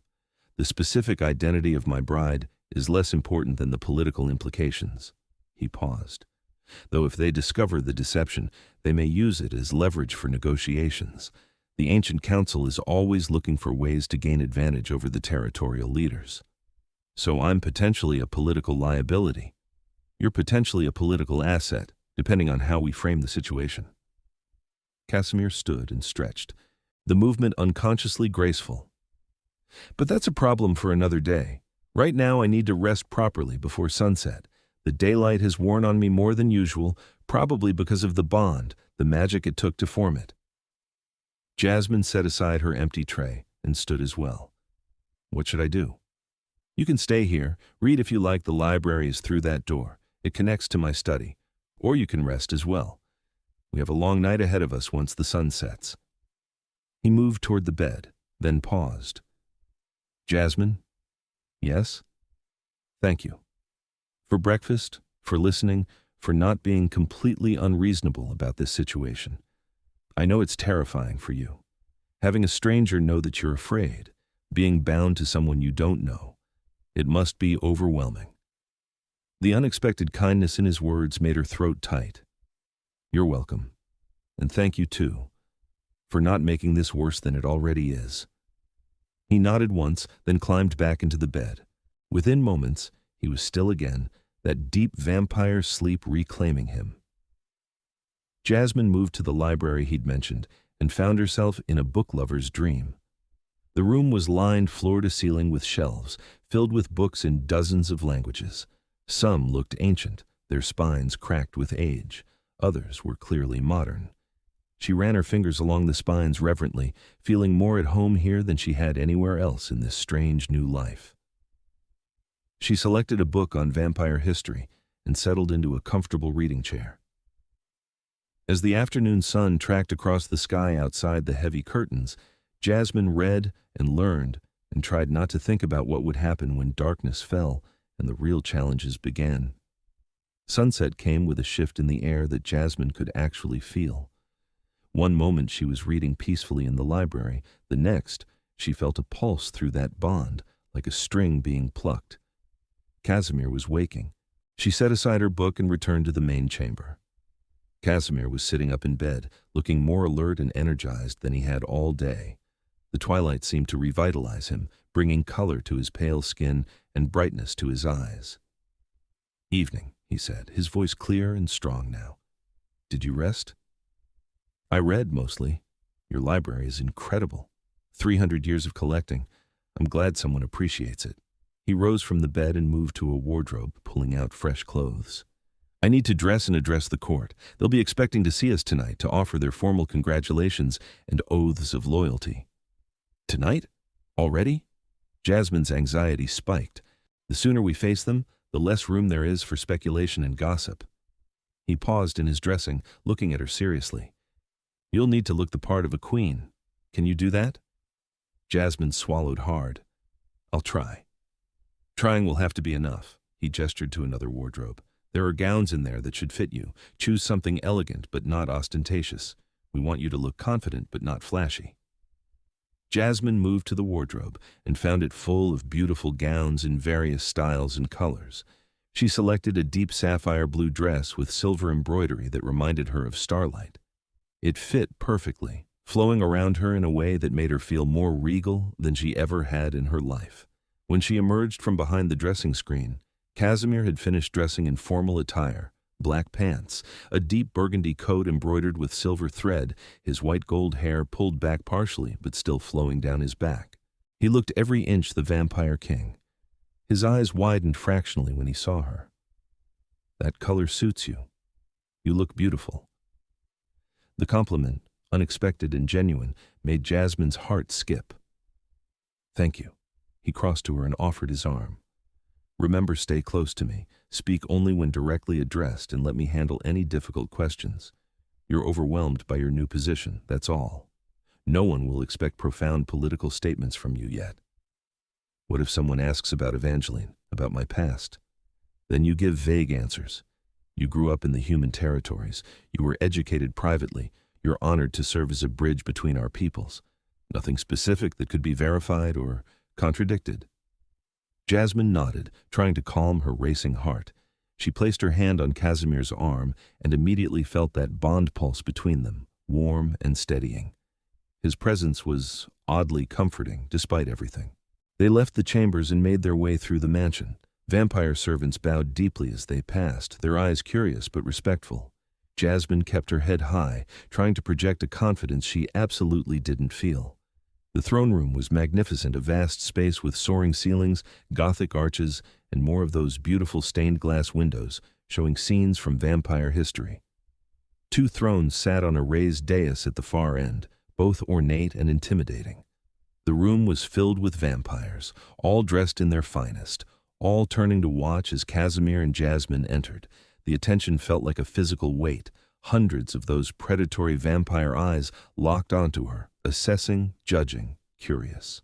The specific identity of my bride is less important than the political implications. He paused. Though if they discover the deception, they may use it as leverage for negotiations. The ancient council is always looking for ways to gain advantage over the territorial leaders. So I'm potentially a political liability. You're potentially a political asset, depending on how we frame the situation. Casimir stood and stretched, the movement unconsciously graceful. But that's a problem for another day. Right now I need to rest properly before sunset. The daylight has worn on me more than usual, probably because of the bond, the magic it took to form it. Jasmine set aside her empty tray and stood as well. What should I do? You can stay here, read if you like, the library is through that door. It connects to my study. Or you can rest as well. We have a long night ahead of us once the sun sets. He moved toward the bed, then paused. Jasmine? Yes? Thank you. For breakfast, for listening, for not being completely unreasonable about this situation. I know it's terrifying for you. Having a stranger know that you're afraid, being bound to someone you don't know. It must be overwhelming. The unexpected kindness in his words made her throat tight. You're welcome. And thank you, too, for not making this worse than it already is. He nodded once, then climbed back into the bed. Within moments, he was still again, that deep vampire sleep reclaiming him. Jasmine moved to the library he'd mentioned and found herself in a book lover's dream. The room was lined floor to ceiling with shelves, filled with books in dozens of languages. Some looked ancient, their spines cracked with age. Others were clearly modern. She ran her fingers along the spines reverently, feeling more at home here than she had anywhere else in this strange new life. She selected a book on vampire history and settled into a comfortable reading chair. As the afternoon sun tracked across the sky outside the heavy curtains, Jasmine read and learned and tried not to think about what would happen when darkness fell and the real challenges began. Sunset came with a shift in the air that Jasmine could actually feel. One moment she was reading peacefully in the library, the next she felt a pulse through that bond, like a string being plucked. Casimir was waking. She set aside her book and returned to the main chamber. Casimir was sitting up in bed, looking more alert and energized than he had all day. The twilight seemed to revitalize him, bringing color to his pale skin and brightness to his eyes. Evening, he said, his voice clear and strong now. Did you rest? I read mostly. Your library is incredible. 300 years of collecting. I'm glad someone appreciates it. He rose from the bed and moved to a wardrobe, pulling out fresh clothes. I need to dress and address the court. They'll be expecting to see us tonight to offer their formal congratulations and oaths of loyalty. Tonight? Already? Jasmine's anxiety spiked. The sooner we face them, the less room there is for speculation and gossip. He paused in his dressing, looking at her seriously. You'll need to look the part of a queen. Can you do that? Jasmine swallowed hard. I'll try. Trying will have to be enough. He gestured to another wardrobe. There are gowns in there that should fit you. Choose something elegant but not ostentatious. We want you to look confident but not flashy. Jasmine moved to the wardrobe and found it full of beautiful gowns in various styles and colors. She selected a deep sapphire blue dress with silver embroidery that reminded her of starlight. It fit perfectly, flowing around her in a way that made her feel more regal than she ever had in her life. When she emerged from behind the dressing screen, Casimir had finished dressing in formal attire, black pants, a deep burgundy coat embroidered with silver thread, his white gold hair pulled back partially but still flowing down his back. He looked every inch the vampire king. His eyes widened fractionally when he saw her. That color suits you. You look beautiful. The compliment, unexpected and genuine, made Jasmine's heart skip. "Thank you." He crossed to her and offered his arm. "Remember, stay close to me. Speak only when directly addressed and let me handle any difficult questions. You're overwhelmed by your new position, that's all. No one will expect profound political statements from you yet. What if someone asks about Evangeline, about my past? Then you give vague answers. You grew up in the human territories. You were educated privately. You're honored to serve as a bridge between our peoples. Nothing specific that could be verified or contradicted." Jasmine nodded, trying to calm her racing heart. She placed her hand on Casimir's arm and immediately felt that bond pulse between them, warm and steadying. His presence was oddly comforting, despite everything. They left the chambers and made their way through the mansion. Vampire servants bowed deeply as they passed, their eyes curious but respectful. Jasmine kept her head high, trying to project a confidence she absolutely didn't feel. The throne room was magnificent, a vast space with soaring ceilings, Gothic arches, and more of those beautiful stained glass windows, showing scenes from vampire history. 2 thrones sat on a raised dais at the far end, both ornate and intimidating. The room was filled with vampires, all dressed in their finest, all turning to watch as Casimir and Jasmine entered. The attention felt like a physical weight. Hundreds of those predatory vampire eyes locked onto her, assessing, judging, curious.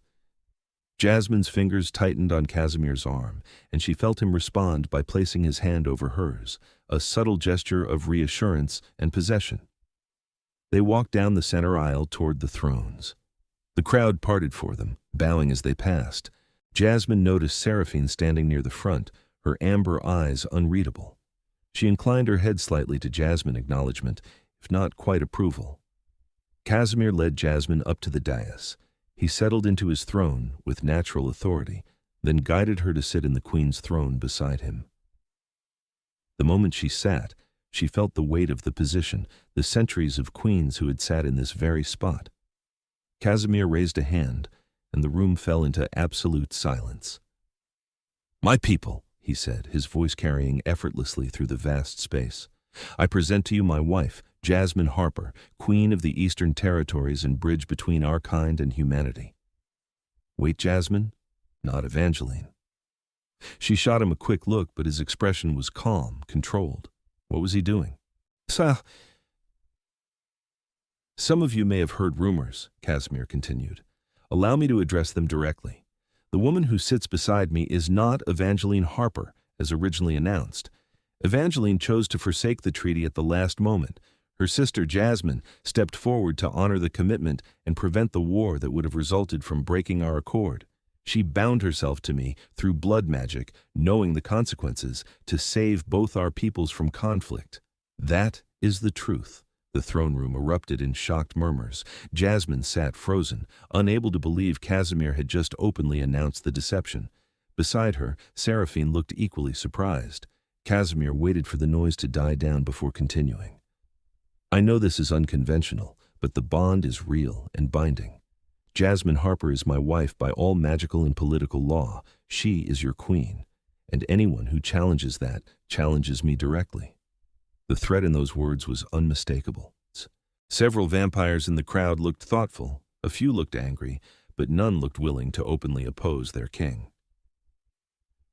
Jasmine's fingers tightened on Casimir's arm, and she felt him respond by placing his hand over hers, a subtle gesture of reassurance and possession. They walked down the center aisle toward the thrones. The crowd parted for them, bowing as they passed. Jasmine noticed Seraphine standing near the front, her amber eyes unreadable. She inclined her head slightly to Jasmine acknowledgement, if not quite approval. Casimir led Jasmine up to the dais. He settled into his throne with natural authority, then guided her to sit in the queen's throne beside him. The moment she sat, she felt the weight of the position, the centuries of queens who had sat in this very spot. Casimir raised a hand, and the room fell into absolute silence. "My people," he said, his voice carrying effortlessly through the vast space. "I present to you my wife, Jasmine Harper, Queen of the Eastern Territories and bridge between our kind and humanity." "Wait, Jasmine? Not Evangeline." She shot him a quick look, but his expression was calm, controlled. What was he doing? "Some of you may have heard rumors," Casimir continued. "Allow me to address them directly. The woman who sits beside me is not Evangeline Harper, as originally announced. Evangeline chose to forsake the treaty at the last moment. Her sister Jasmine stepped forward to honor the commitment and prevent the war that would have resulted from breaking our accord. She bound herself to me through blood magic, knowing the consequences, to save both our peoples from conflict. That is the truth." The throne room erupted in shocked murmurs. Jasmine sat frozen, unable to believe Casimir had just openly announced the deception. Beside her, Seraphine looked equally surprised. Casimir waited for the noise to die down before continuing. "I know this is unconventional, but the bond is real and binding. Jasmine Harper is my wife by all magical and political law. She is your queen, and anyone who challenges that challenges me directly." The threat in those words was unmistakable. Several vampires in the crowd looked thoughtful, a few looked angry, but none looked willing to openly oppose their king.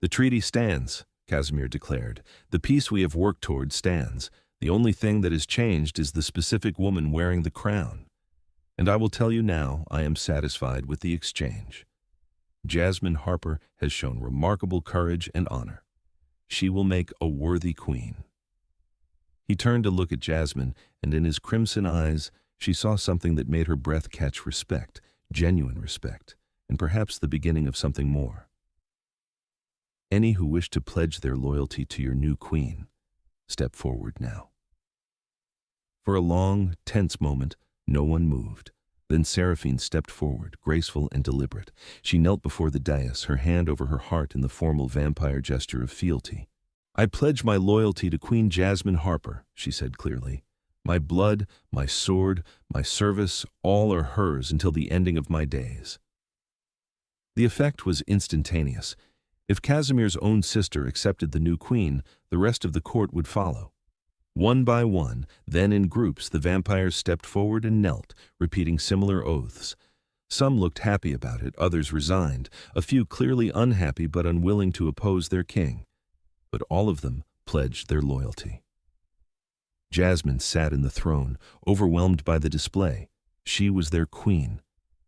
"The treaty stands," Casimir declared. "The peace we have worked toward stands. The only thing that has changed is the specific woman wearing the crown. And I will tell you now, I am satisfied with the exchange. Jasmine Harper has shown remarkable courage and honor. She will make a worthy queen." He turned to look at Jasmine, and in his crimson eyes, she saw something that made her breath catch respect, genuine respect, and perhaps the beginning of something more. "Any who wish to pledge their loyalty to your new queen, step forward now." For a long, tense moment, no one moved. Then Seraphine stepped forward, graceful and deliberate. She knelt before the dais, her hand over her heart in the formal vampire gesture of fealty. "I pledge my loyalty to Queen Jasmine Harper," she said clearly. "My blood, my sword, my service, all are hers until the ending of my days." The effect was instantaneous. If Casimir's own sister accepted the new queen, the rest of the court would follow. One by one, then in groups, the vampires stepped forward and knelt, repeating similar oaths. Some looked happy about it, others resigned, a few clearly unhappy but unwilling to oppose their king. But all of them pledged their loyalty. Jasmine sat in the throne, overwhelmed by the display. She was their queen.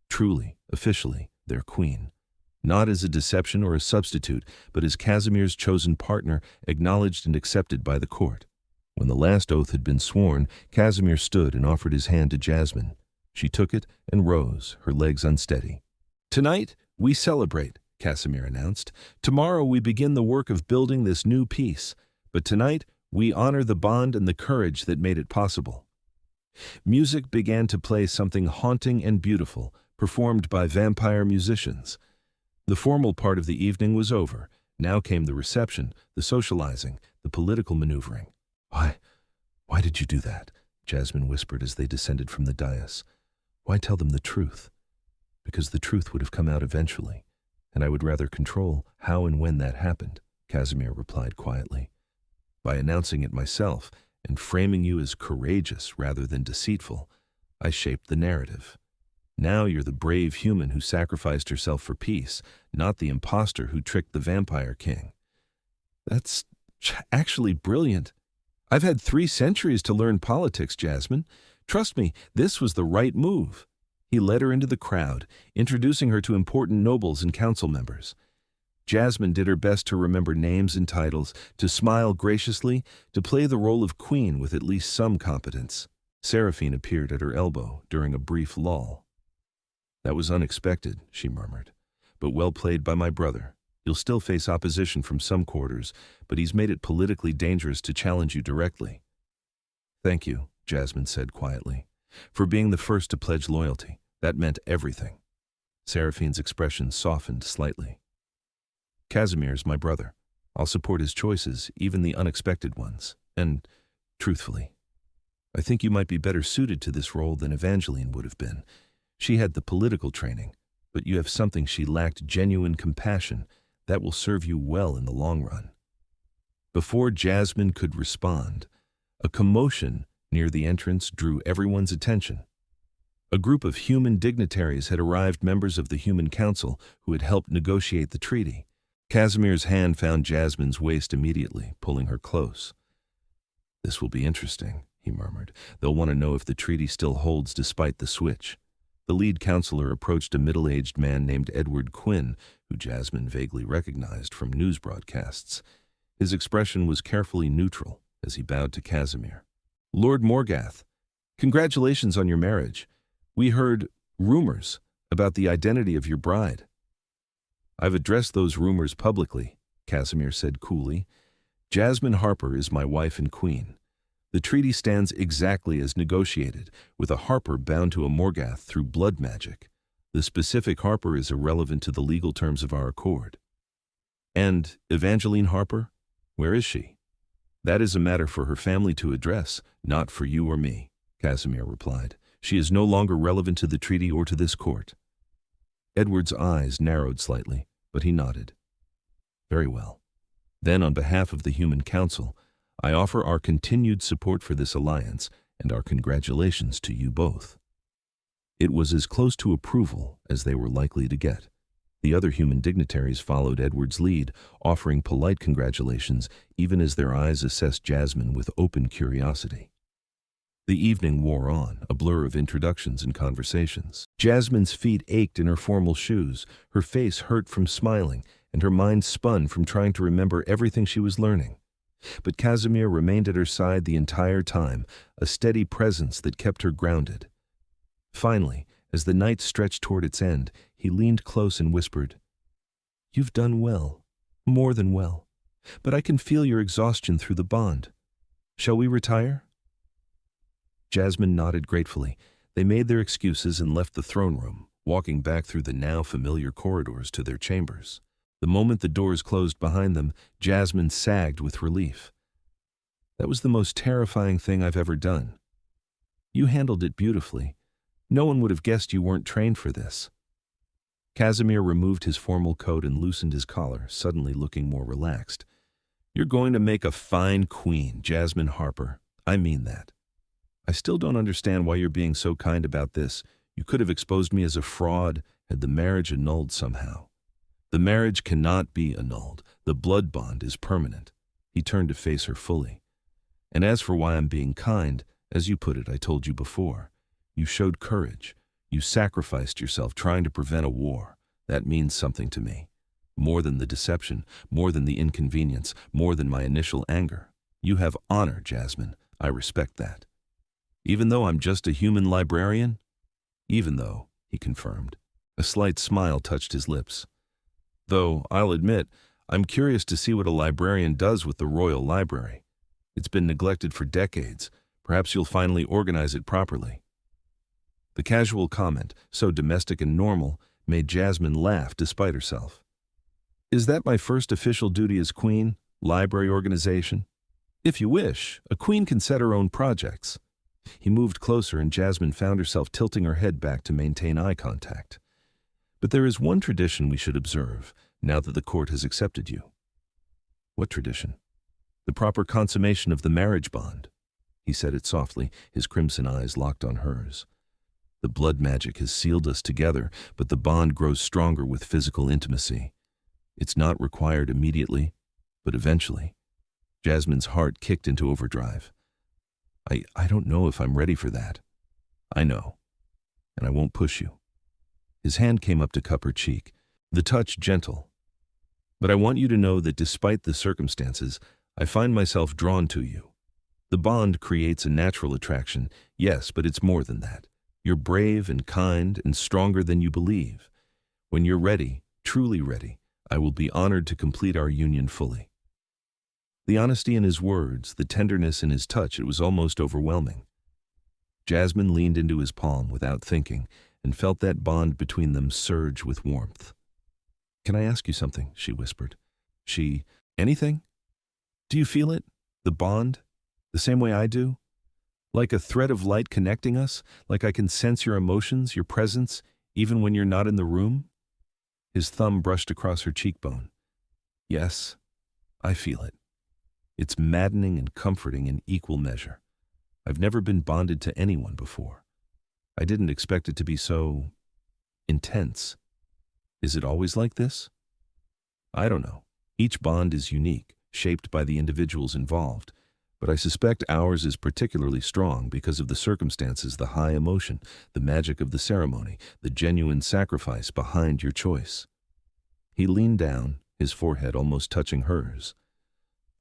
Truly, officially, their queen. Not as a deception or a substitute, but as Casimir's chosen partner, acknowledged and accepted by the court. When the last oath had been sworn, Casimir stood and offered his hand to Jasmine. She took it and rose, her legs unsteady. "Tonight, we celebrate," Casimir announced. "Tomorrow we begin the work of building this new peace. But tonight, we honor the bond and the courage that made it possible." Music began to play, something haunting and beautiful, performed by vampire musicians. The formal part of the evening was over. Now came the reception, the socializing, the political maneuvering. Why did you do that?" Jasmine whispered as they descended from the dais. "Why tell them the truth?" "Because the truth would have come out eventually, and I would rather control how and when that happened," Casimir replied quietly. "By announcing it myself and framing you as courageous rather than deceitful, I shaped the narrative. Now you're the brave human who sacrificed herself for peace, not the imposter who tricked the vampire king." "That's actually brilliant. I've had 3 centuries to learn politics, Jasmine. Trust me, this was the right move." He led her into the crowd, introducing her to important nobles and council members. Jasmine did her best to remember names and titles, to smile graciously, to play the role of queen with at least some competence. Seraphine appeared at her elbow during a brief lull. "That was unexpected," she murmured, "but well played by my brother. You'll still face opposition from some quarters, but he's made it politically dangerous to challenge you directly." "Thank you," Jasmine said quietly, "for being the first to pledge loyalty. That meant everything." Seraphine's expression softened slightly. "Casimir's my brother. I'll support his choices, even the unexpected ones. And, truthfully, I think you might be better suited to this role than Evangeline would have been. She had the political training, but you have something she lacked: genuine compassion. That will serve you well in the long run." Before Jasmine could respond, a commotion near the entrance drew everyone's attention. A group of human dignitaries had arrived, members of the Human Council who had helped negotiate the treaty. Casimir's hand found Jasmine's waist immediately, pulling her close. "This will be interesting," he murmured. "They'll want to know if the treaty still holds despite the switch." The lead counselor approached a middle-aged man named Edward Quinn, who Jasmine vaguely recognized from news broadcasts. His expression was carefully neutral as he bowed to Casimir. "Lord Morgath, congratulations on your marriage. We heard rumors about the identity of your bride." "I've addressed those rumors publicly," Casimir said coolly. "Jasmine Harper is my wife and queen. The treaty stands exactly as negotiated, with a Harper bound to a Morgath through blood magic. The specific Harper is irrelevant to the legal terms of our accord." "And Evangeline Harper? Where is she?" "That is a matter for her family to address, not for you or me," Casimir replied. "She is no longer relevant to the treaty or to this court." Edward's eyes narrowed slightly, but he nodded. "Very well. Then, on behalf of the Human Council, I offer our continued support for this alliance and our congratulations to you both." It was as close to approval as they were likely to get. The other human dignitaries followed Edward's lead, offering polite congratulations, even as their eyes assessed Jasmine with open curiosity. The evening wore on, a blur of introductions and conversations. Jasmine's feet ached in her formal shoes, her face hurt from smiling, and her mind spun from trying to remember everything she was learning. But Casimir remained at her side the entire time, a steady presence that kept her grounded. Finally, as the night stretched toward its end, he leaned close and whispered, "You've done well, more than well, but I can feel your exhaustion through the bond. Shall we retire?" Jasmine nodded gratefully. They made their excuses and left the throne room, walking back through the now familiar corridors to their chambers. The moment the doors closed behind them, Jasmine sagged with relief. "That was the most terrifying thing I've ever done. You handled it beautifully. No one would have guessed you weren't trained for this." Casimir removed his formal coat and loosened his collar, suddenly looking more relaxed. "You're going to make a fine queen, Jasmine Harper. I mean that. I still don't understand why you're being so kind about this. You could have exposed me as a fraud, had the marriage annulled somehow. The marriage cannot be annulled. The blood bond is permanent. He turned to face her fully. And as for why I'm being kind, as you put it, I told you before. You showed courage. You sacrificed yourself trying to prevent a war. That means something to me. More than the deception, more than the inconvenience, more than my initial anger. You have honor, Jasmine. I respect that. Even though I'm just a human librarian? Even though, he confirmed. A slight smile touched his lips. Though, I'll admit, I'm curious to see what a librarian does with the Royal Library. It's been neglected for decades. Perhaps you'll finally organize it properly. The casual comment, so domestic and normal, made Jasmine laugh despite herself. Is that my first official duty as queen? Library organization? If you wish, a queen can set her own projects. He moved closer and Jasmine found herself tilting her head back to maintain eye contact. But there is one tradition we should observe, now that the court has accepted you. What tradition? The proper consummation of the marriage bond. He said it softly, his crimson eyes locked on hers. The blood magic has sealed us together, but the bond grows stronger with physical intimacy. It's not required immediately, but eventually. Jasmine's heart kicked into overdrive. I don't know if I'm ready for that. I know, and I won't push you. His hand came up to cup her cheek, the touch gentle. But I want you to know that despite the circumstances, I find myself drawn to you. The bond creates a natural attraction, yes, but it's more than that. You're brave and kind and stronger than you believe. When you're ready, truly ready, I will be honored to complete our union fully. The honesty in his words, the tenderness in his touch, it was almost overwhelming. Jasmine leaned into his palm without thinking and felt that bond between them surge with warmth. Can I ask you something? She whispered. Anything? Do you feel it? The bond? The same way I do? Like a thread of light connecting us? Like I can sense your emotions, your presence, even when you're not in the room? His thumb brushed across her cheekbone. Yes, I feel it. It's maddening and comforting in equal measure. I've never been bonded to anyone before. I didn't expect it to be so intense. Is it always like this? I don't know. Each bond is unique, shaped by the individuals involved, but I suspect ours is particularly strong because of the circumstances, the high emotion, the magic of the ceremony, the genuine sacrifice behind your choice. He leaned down, his forehead almost touching hers.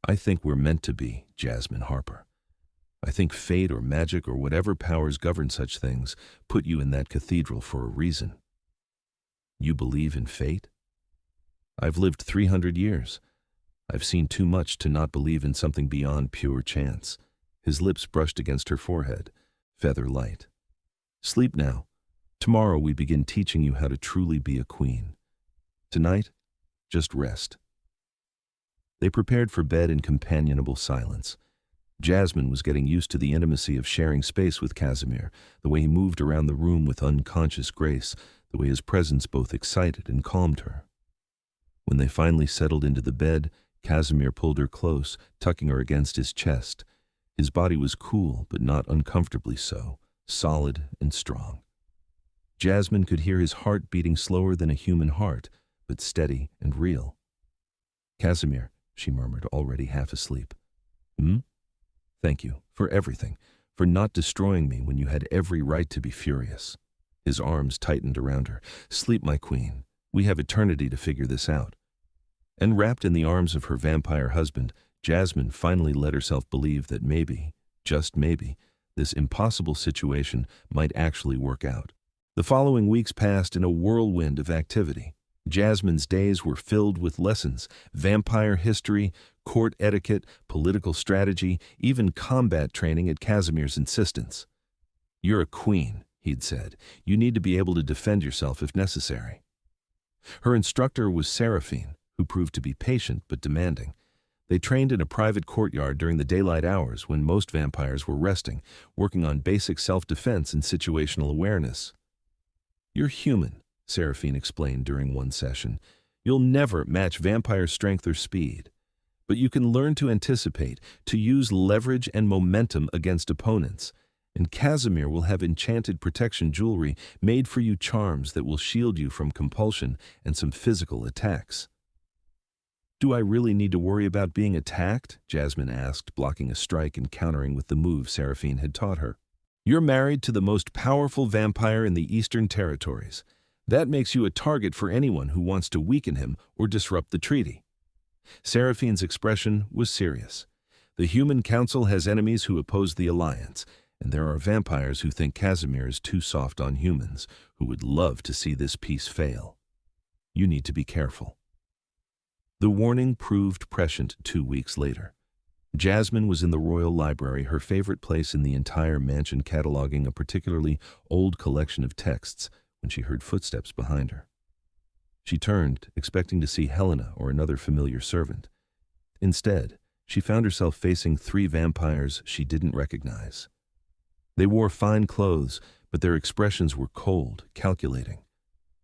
I think we're meant to be, Jasmine Harper. I think fate or magic or whatever powers govern such things put you in that cathedral for a reason. You believe in fate? I've lived 300 years. I've seen too much to not believe in something beyond pure chance. His lips brushed against her forehead, feather light. Sleep now. Tomorrow we begin teaching you how to truly be a queen. Tonight, just rest. They prepared for bed in companionable silence. Jasmine was getting used to the intimacy of sharing space with Casimir, the way he moved around the room with unconscious grace, the way his presence both excited and calmed her. When they finally settled into the bed, Casimir pulled her close, tucking her against his chest. His body was cool, but not uncomfortably so, solid and strong. Jasmine could hear his heart beating slower than a human heart, but steady and real. Casimir, she murmured, already half asleep. Thank you, for everything, for not destroying me when you had every right to be furious. His arms tightened around her. Sleep, my queen. We have eternity to figure this out. And wrapped in the arms of her vampire husband, Jasmine finally let herself believe that maybe, just maybe, this impossible situation might actually work out. The following weeks passed in a whirlwind of activity. Jasmine's days were filled with lessons, vampire history, court etiquette, political strategy, even combat training at Casimir's insistence. You're a queen, he'd said. You need to be able to defend yourself if necessary. Her instructor was Seraphine, who proved to be patient but demanding. They trained in a private courtyard during the daylight hours when most vampires were resting, working on basic self-defense and situational awareness. You're human, Seraphine explained during one session. You'll never match vampire strength or speed. But you can learn to anticipate, to use leverage and momentum against opponents. And Casimir will have enchanted protection jewelry made for you, charms that will shield you from compulsion and some physical attacks. "Do I really need to worry about being attacked?" Jasmine asked, blocking a strike and countering with the move Seraphine had taught her. "You're married to the most powerful vampire in the Eastern Territories. That makes you a target for anyone who wants to weaken him or disrupt the treaty." Seraphine's expression was serious. The Human Council has enemies who oppose the alliance, and there are vampires who think Casimir is too soft on humans, who would love to see this peace fail. You need to be careful. The warning proved prescient 2 weeks later. Jasmine was in the Royal Library, her favorite place in the entire mansion, cataloging a particularly old collection of texts, when she heard footsteps behind her. She turned, expecting to see Helena or another familiar servant. Instead, she found herself facing 3 vampires she didn't recognize. They wore fine clothes, but their expressions were cold, calculating.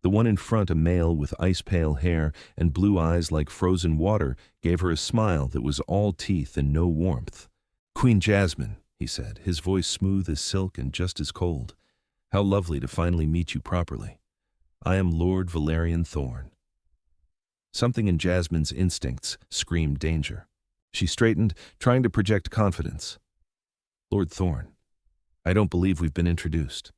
The one in front, a male with ice-pale hair and blue eyes like frozen water, gave her a smile that was all teeth and no warmth. "Queen Jasmine," he said, his voice smooth as silk and just as cold. "How lovely to finally meet you properly. I am Lord Valerian Thorn." Something in Jasmine's instincts screamed danger. She straightened, trying to project confidence. "Lord Thorn, I don't believe we've been introduced."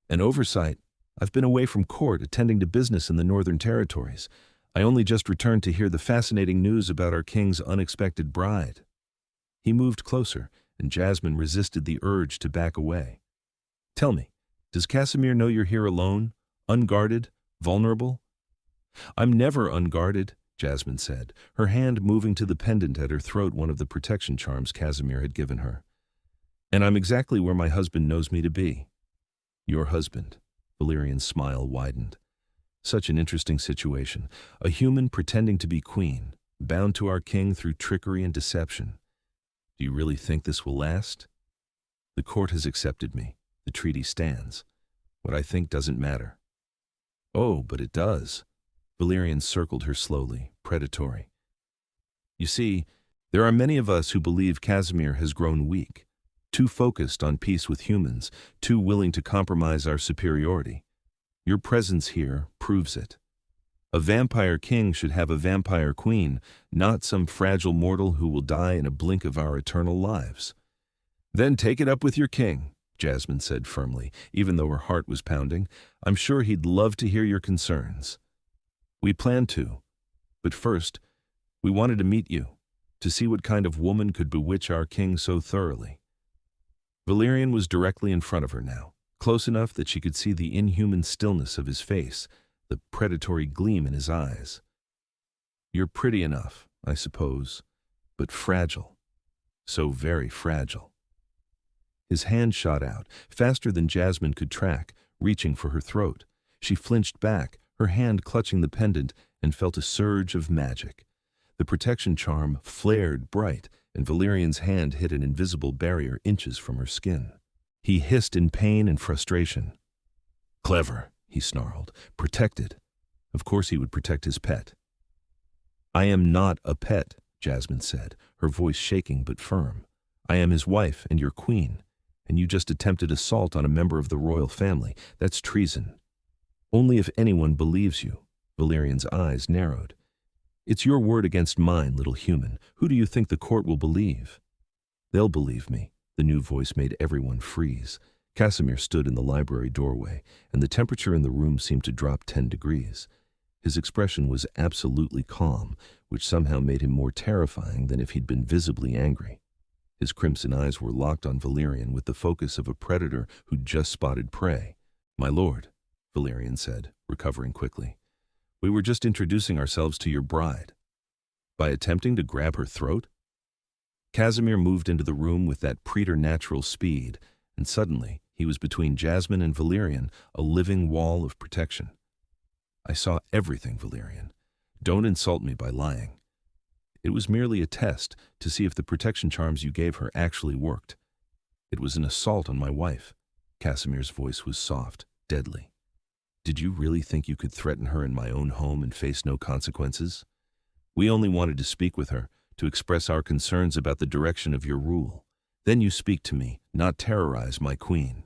"An oversight. I've been away from court attending to business in the Northern Territories. I only just returned to hear the fascinating news about our king's unexpected bride." He moved closer, and Jasmine resisted the urge to back away. "Tell me, does Casimir know you're here alone, unguarded, vulnerable?" "I'm never unguarded," Jasmine said, her hand moving to the pendant at her throat, one of the protection charms Casimir had given her. "And I'm exactly where my husband knows me to be." "Your husband?" Valerian's smile widened. "Such an interesting situation. A human pretending to be queen, bound to our king through trickery and deception. Do you really think this will last?" "The court has accepted me. The treaty stands. What I think doesn't matter." "Oh, but it does." Valerian circled her slowly, predatory. "You see, there are many of us who believe Casimir has grown weak. Too focused on peace with humans, too willing to compromise our superiority. Your presence here proves it. A vampire king should have a vampire queen, not some fragile mortal who will die in a blink of our eternal lives." "Then take it up with your king," Jasmine said firmly, even though her heart was pounding. "I'm sure he'd love to hear your concerns." "We plan to. But first, we wanted to meet you, to see what kind of woman could bewitch our king so thoroughly." Valerian was directly in front of her now, close enough that she could see the inhuman stillness of his face, the predatory gleam in his eyes. "You're pretty enough, I suppose, but fragile. So very fragile." His hand shot out, faster than Jasmine could track, reaching for her throat. She flinched back, her hand clutching the pendant, and felt a surge of magic. The protection charm flared bright, and Valerian's hand hit an invisible barrier inches from her skin. He hissed in pain and frustration. "Clever," he snarled. "Protected." Of course he would protect his pet. "I am not a pet," Jasmine said, her voice shaking but firm. "I am his wife and your queen, and you just attempted assault on a member of the royal family. That's treason." "Only if anyone believes you." Valerian's eyes narrowed. "It's your word against mine, little human. Who do you think the court will believe?" "They'll believe me." The new voice made everyone freeze. Casimir stood in the library doorway, and the temperature in the room seemed to drop 10 degrees. His expression was absolutely calm, which somehow made him more terrifying than if he'd been visibly angry. His crimson eyes were locked on Valerian with the focus of a predator who'd just spotted prey. "My lord," Valerian said, recovering quickly, "we were just introducing ourselves to your bride." "By attempting to grab her throat?" Casimir moved into the room with that preternatural speed, and suddenly he was between Jasmine and Valerian, a living wall of protection. "I saw everything, Valerian. Don't insult me by lying. It was merely a test to see if the protection charms you gave her actually worked. It was an assault on my wife." Casimir's voice was soft, deadly. "Did you really think you could threaten her in my own home and face no consequences? We only wanted to speak with her, to express our concerns about the direction of your rule. Then you speak to me, not terrorize my queen."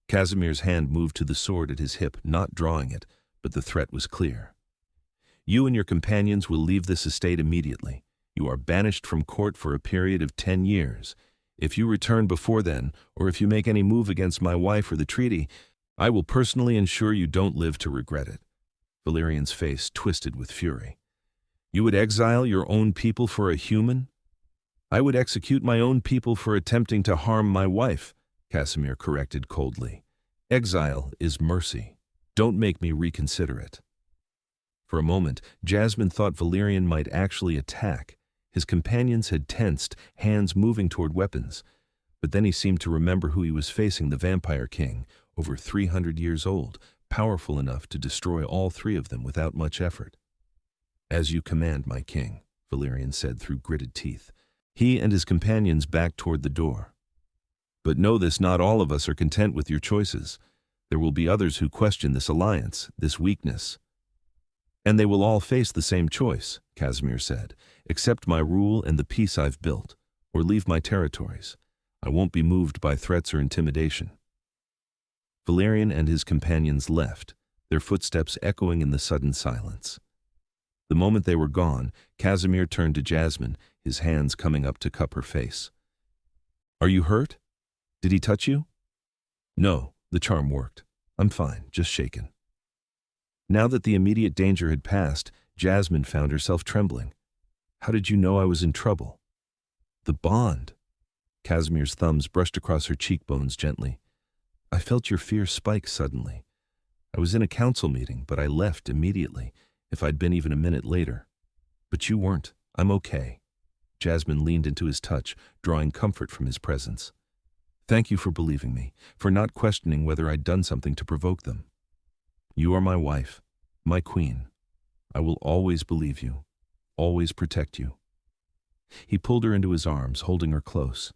Casimir's hand moved to the sword at his hip, not drawing it, but the threat was clear. "You and your companions will leave this estate immediately. You are banished from court for a period of 10 years. If you return before then, or if you make any move against my wife or the treaty, I will personally ensure you don't live to regret it." Valerian's face twisted with fury. "You would exile your own people for a human?" "I would execute my own people for attempting to harm my wife," Casimir corrected coldly. "Exile is mercy. Don't make me reconsider it." For a moment, Jasmine thought Valerian might actually attack. His companions had tensed, hands moving toward weapons. But then he seemed to remember who he was facing, the Vampire King, over 300 years old, powerful enough to destroy all three of them without much effort. "As you command, my king," Valerian said through gritted teeth. He and his companions backed toward the door. "But know this, not all of us are content with your choices. There will be others who question this alliance, this weakness. And they will all face the same choice," Casimir said. "Accept my rule and the peace I've built, or leave my territories. I won't be moved by threats or intimidation." Valerian and his companions left, their footsteps echoing in the sudden silence. The moment they were gone, Casimir turned to Jasmine, his hands coming up to cup her face. "Are you hurt? Did he touch you?" "No, the charm worked. I'm fine, just shaken." Now that the immediate danger had passed, Jasmine found herself trembling. "How did you know I was in trouble?" "The bond." Casimir's thumbs brushed across her cheekbones gently. "I felt your fear spike suddenly. I was in a council meeting, but I left immediately, if I'd been even a minute later. But you weren't. I'm okay." Jasmine leaned into his touch, drawing comfort from his presence. "Thank you for believing me, for not questioning whether I'd done something to provoke them. You are my wife, my queen. I will always believe you, always protect you." He pulled her into his arms, holding her close.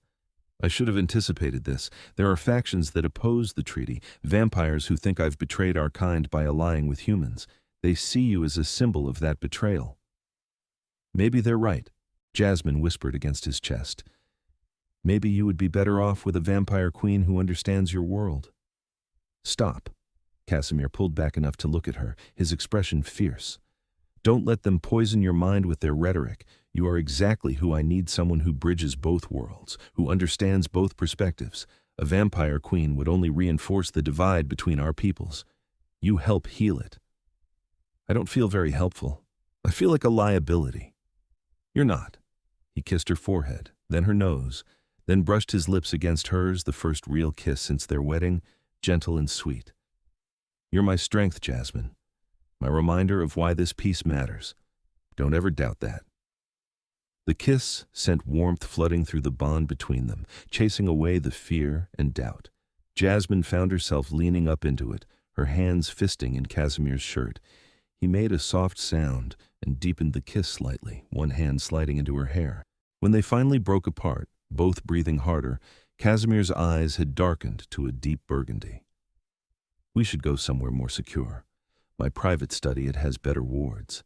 "I should have anticipated this. There are factions that oppose the treaty, vampires who think I've betrayed our kind by allying with humans. They see you as a symbol of that betrayal." "Maybe they're right," Jasmine whispered against his chest. "Maybe you would be better off with a vampire queen who understands your world." "Stop." Casimir pulled back enough to look at her, his expression fierce. "Don't let them poison your mind with their rhetoric. You are exactly who I need, someone who bridges both worlds, who understands both perspectives. A vampire queen would only reinforce the divide between our peoples. You help heal it." "I don't feel very helpful. I feel like a liability." "You're not." He kissed her forehead, then her nose, then brushed his lips against hers, the first real kiss since their wedding, gentle and sweet. "You're my strength, Jasmine. My reminder of why this peace matters. Don't ever doubt that." The kiss sent warmth flooding through the bond between them, chasing away the fear and doubt. Jasmine found herself leaning up into it, her hands fisting in Casimir's shirt. He made a soft sound and deepened the kiss slightly, one hand sliding into her hair. When they finally broke apart, both breathing harder, Casimir's eyes had darkened to a deep burgundy. "We should go somewhere more secure. My private study, it has better wards."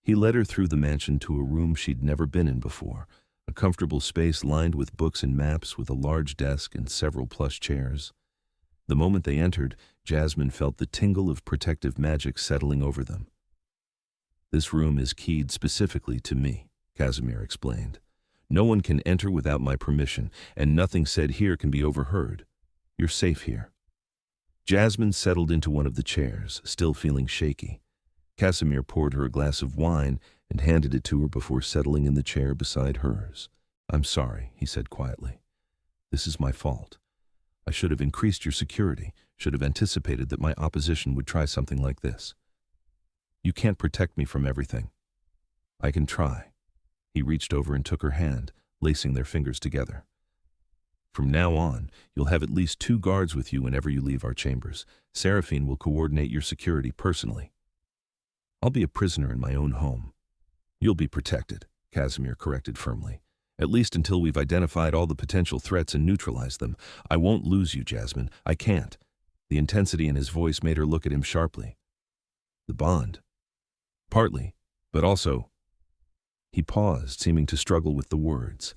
He led her through the mansion to a room she'd never been in before, a comfortable space lined with books and maps, with a large desk and several plush chairs. The moment they entered, Jasmine felt the tingle of protective magic settling over them. "This room is keyed specifically to me," Casimir explained. "No one can enter without my permission, and nothing said here can be overheard. You're safe here." Jasmine settled into one of the chairs, still feeling shaky. Casimir poured her a glass of wine and handed it to her before settling in the chair beside hers. "I'm sorry," he said quietly. "This is my fault. I should have increased your security, should have anticipated that my opposition would try something like this. You can't protect me from everything. I can try." He reached over and took her hand, lacing their fingers together. "From now on, you'll have at least 2 guards with you whenever you leave our chambers. Seraphine will coordinate your security personally. I'll be a prisoner in my own home." "You'll be protected," Casimir corrected firmly. "At least until we've identified all the potential threats and neutralized them. I won't lose you, Jasmine. I can't." The intensity in his voice made her look at him sharply. "The bond?" "Partly, but also—" He paused, seeming to struggle with the words.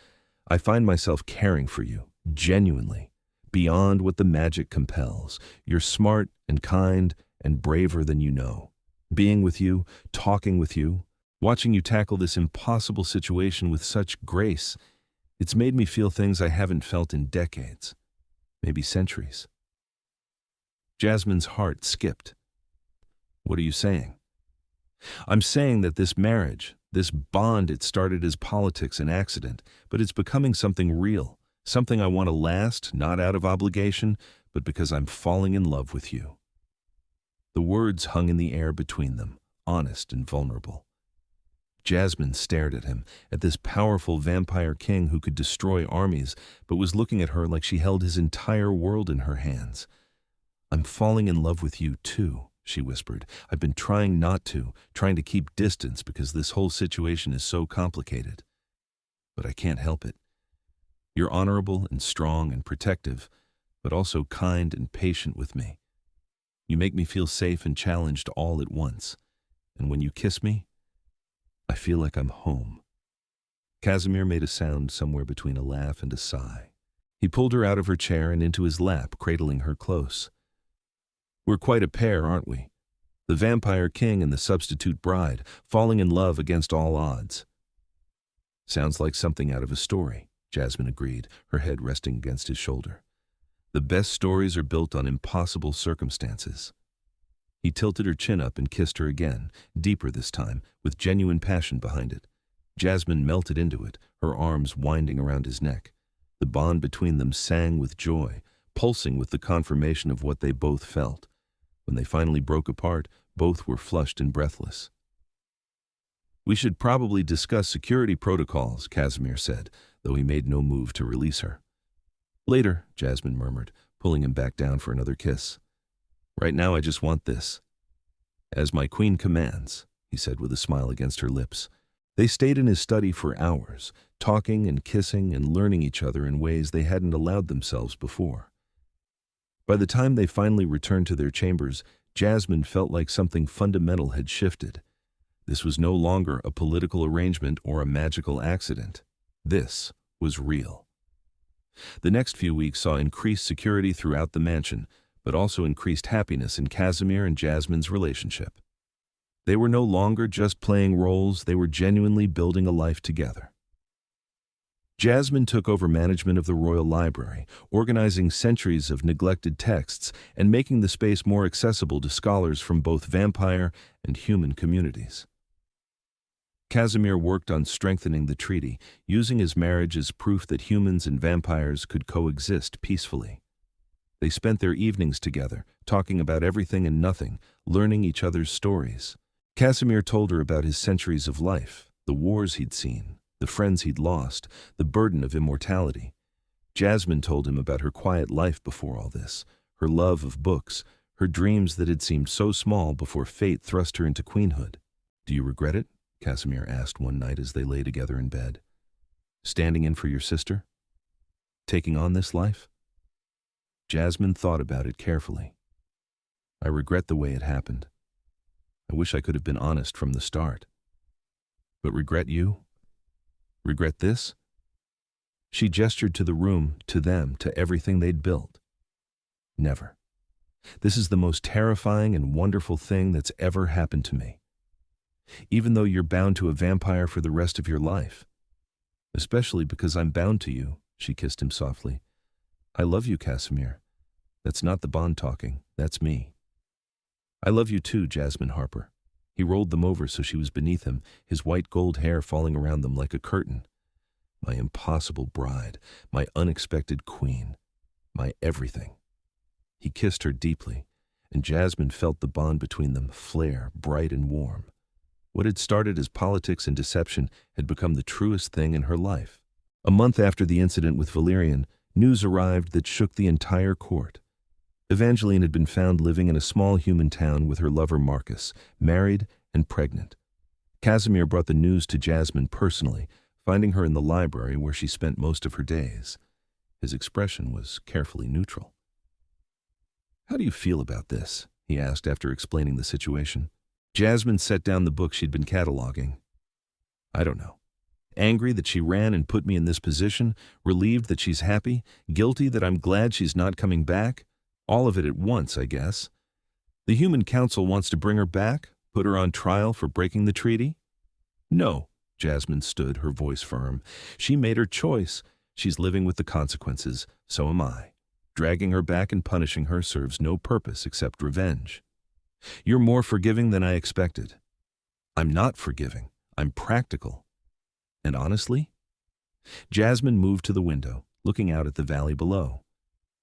I find myself caring for you, genuinely, beyond what the magic compels. You're smart and kind and braver than you know. Being with you, talking with you, watching you tackle this impossible situation with such grace, it's made me feel things I haven't felt in decades, maybe centuries. Jasmine's heart skipped. What are you saying? I'm saying that this marriage, this bond, it started as politics and accident, but it's becoming something real, something I want to last, not out of obligation, but because I'm falling in love with you. The words hung in the air between them, honest and vulnerable. Jasmine stared at him, at this powerful vampire king who could destroy armies, but was looking at her like she held his entire world in her hands. I'm falling in love with you too, she whispered. I've been trying not to, trying to keep distance because this whole situation is so complicated. But I can't help it. You're honorable and strong and protective, but also kind and patient with me. You make me feel safe and challenged all at once. And when you kiss me, I feel like I'm home. Casimir made a sound somewhere between a laugh and a sigh. He pulled her out of her chair and into his lap, cradling her close. We're quite a pair, aren't we? The vampire king and the substitute bride, falling in love against all odds. Sounds like something out of a story, Jasmine agreed, her head resting against his shoulder. The best stories are built on impossible circumstances. He tilted her chin up and kissed her again, deeper this time, with genuine passion behind it. Jasmine melted into it, her arms winding around his neck. The bond between them sang with joy, pulsing with the confirmation of what they both felt. When they finally broke apart, both were flushed and breathless. We should probably discuss security protocols, Casimir said, though he made no move to release her. Later, Jasmine murmured, pulling him back down for another kiss. Right now I just want this. As my queen commands, he said with a smile against her lips. They stayed in his study for hours, talking and kissing and learning each other in ways they hadn't allowed themselves before. By the time they finally returned to their chambers, Jasmine felt like something fundamental had shifted. This was no longer a political arrangement or a magical accident. This was real. The next few weeks saw increased security throughout the mansion, but also increased happiness in Casimir and Jasmine's relationship. They were no longer just playing roles, they were genuinely building a life together. Jasmine took over management of the Royal Library, organizing centuries of neglected texts and making the space more accessible to scholars from both vampire and human communities. Casimir worked on strengthening the treaty, using his marriage as proof that humans and vampires could coexist peacefully. They spent their evenings together, talking about everything and nothing, learning each other's stories. Casimir told her about his centuries of life, the wars he'd seen, the friends he'd lost, the burden of immortality. Jasmine told him about her quiet life before all this, her love of books, her dreams that had seemed so small before fate thrust her into queenhood. Do you regret it? Casimir asked one night as they lay together in bed. Standing in for your sister? Taking on this life? Jasmine thought about it carefully. I regret the way it happened. I wish I could have been honest from the start. But regret you? Regret this? She gestured to the room, to them, to everything they'd built. Never. This is the most terrifying and wonderful thing that's ever happened to me. Even though you're bound to a vampire for the rest of your life. Especially because I'm bound to you, she kissed him softly. I love you, Casimir. That's not the bond talking, that's me. I love you too, Jasmine Harper. He rolled them over so she was beneath him, his white gold hair falling around them like a curtain. My impossible bride, my unexpected queen, my everything. He kissed her deeply, and Jasmine felt the bond between them flare, bright and warm. What had started as politics and deception had become the truest thing in her life. A month after the incident with Valerian, news arrived that shook the entire court. Evangeline had been found living in a small human town with her lover Marcus, married and pregnant. Casimir brought the news to Jasmine personally, finding her in the library where she spent most of her days. His expression was carefully neutral. How do you feel about this? He asked after explaining the situation. Jasmine set down the book she'd been cataloging. I don't know. Angry that she ran and put me in this position, relieved that she's happy, guilty that I'm glad she's not coming back. All of it at once, I guess. The Human Council wants to bring her back, put her on trial for breaking the treaty? No, Jasmine stood, her voice firm. She made her choice. She's living with the consequences. So am I. Dragging her back and punishing her serves no purpose except revenge. You're more forgiving than I expected. I'm not forgiving. I'm practical. And honestly? Jasmine moved to the window, looking out at the valley below.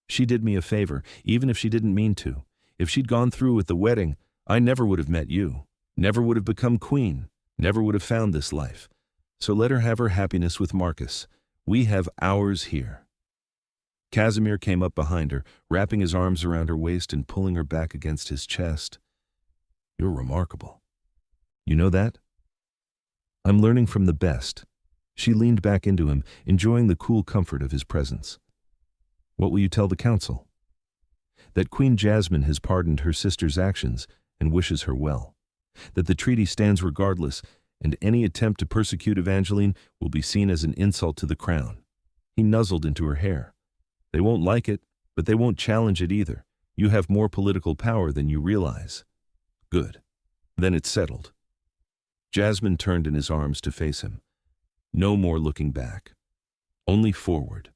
She did me a favor, even if she didn't mean to. If she'd gone through with the wedding, I never would have met you, never would have become queen, never would have found this life. So let her have her happiness with Marcus. We have ours here. Casimir came up behind her, wrapping his arms around her waist and pulling her back against his chest. You're remarkable. You know that? I'm learning from the best. She leaned back into him, enjoying the cool comfort of his presence. What will you tell the council? That Queen Jasmine has pardoned her sister's actions and wishes her well. That the treaty stands regardless, and any attempt to persecute Evangeline will be seen as an insult to the crown. He nuzzled into her hair. They won't like it, but they won't challenge it either. You have more political power than you realize. Good. Then it's settled. Jasmine turned in his arms to face him. No more looking back. Only forward.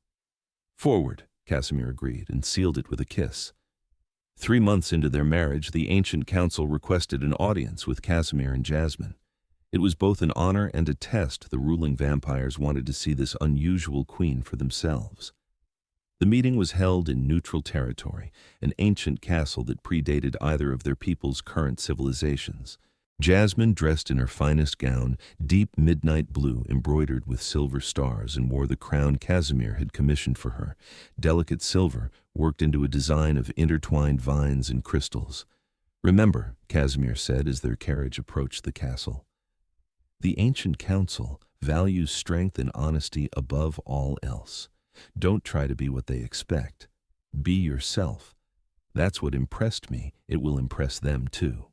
Forward, Casimir agreed and sealed it with a kiss. 3 months into their marriage, the ancient council requested an audience with Casimir and Jasmine. It was both an honor and a test. The ruling vampires wanted to see this unusual queen for themselves. The meeting was held in neutral territory, an ancient castle that predated either of their people's current civilizations. Jasmine, dressed in her finest gown, deep midnight blue embroidered with silver stars, and wore the crown Casimir had commissioned for her, delicate silver worked into a design of intertwined vines and crystals. Remember, Casimir said as their carriage approached the castle, the ancient council values strength and honesty above all else. Don't try to be what they expect. Be yourself. That's what impressed me. It will impress them too.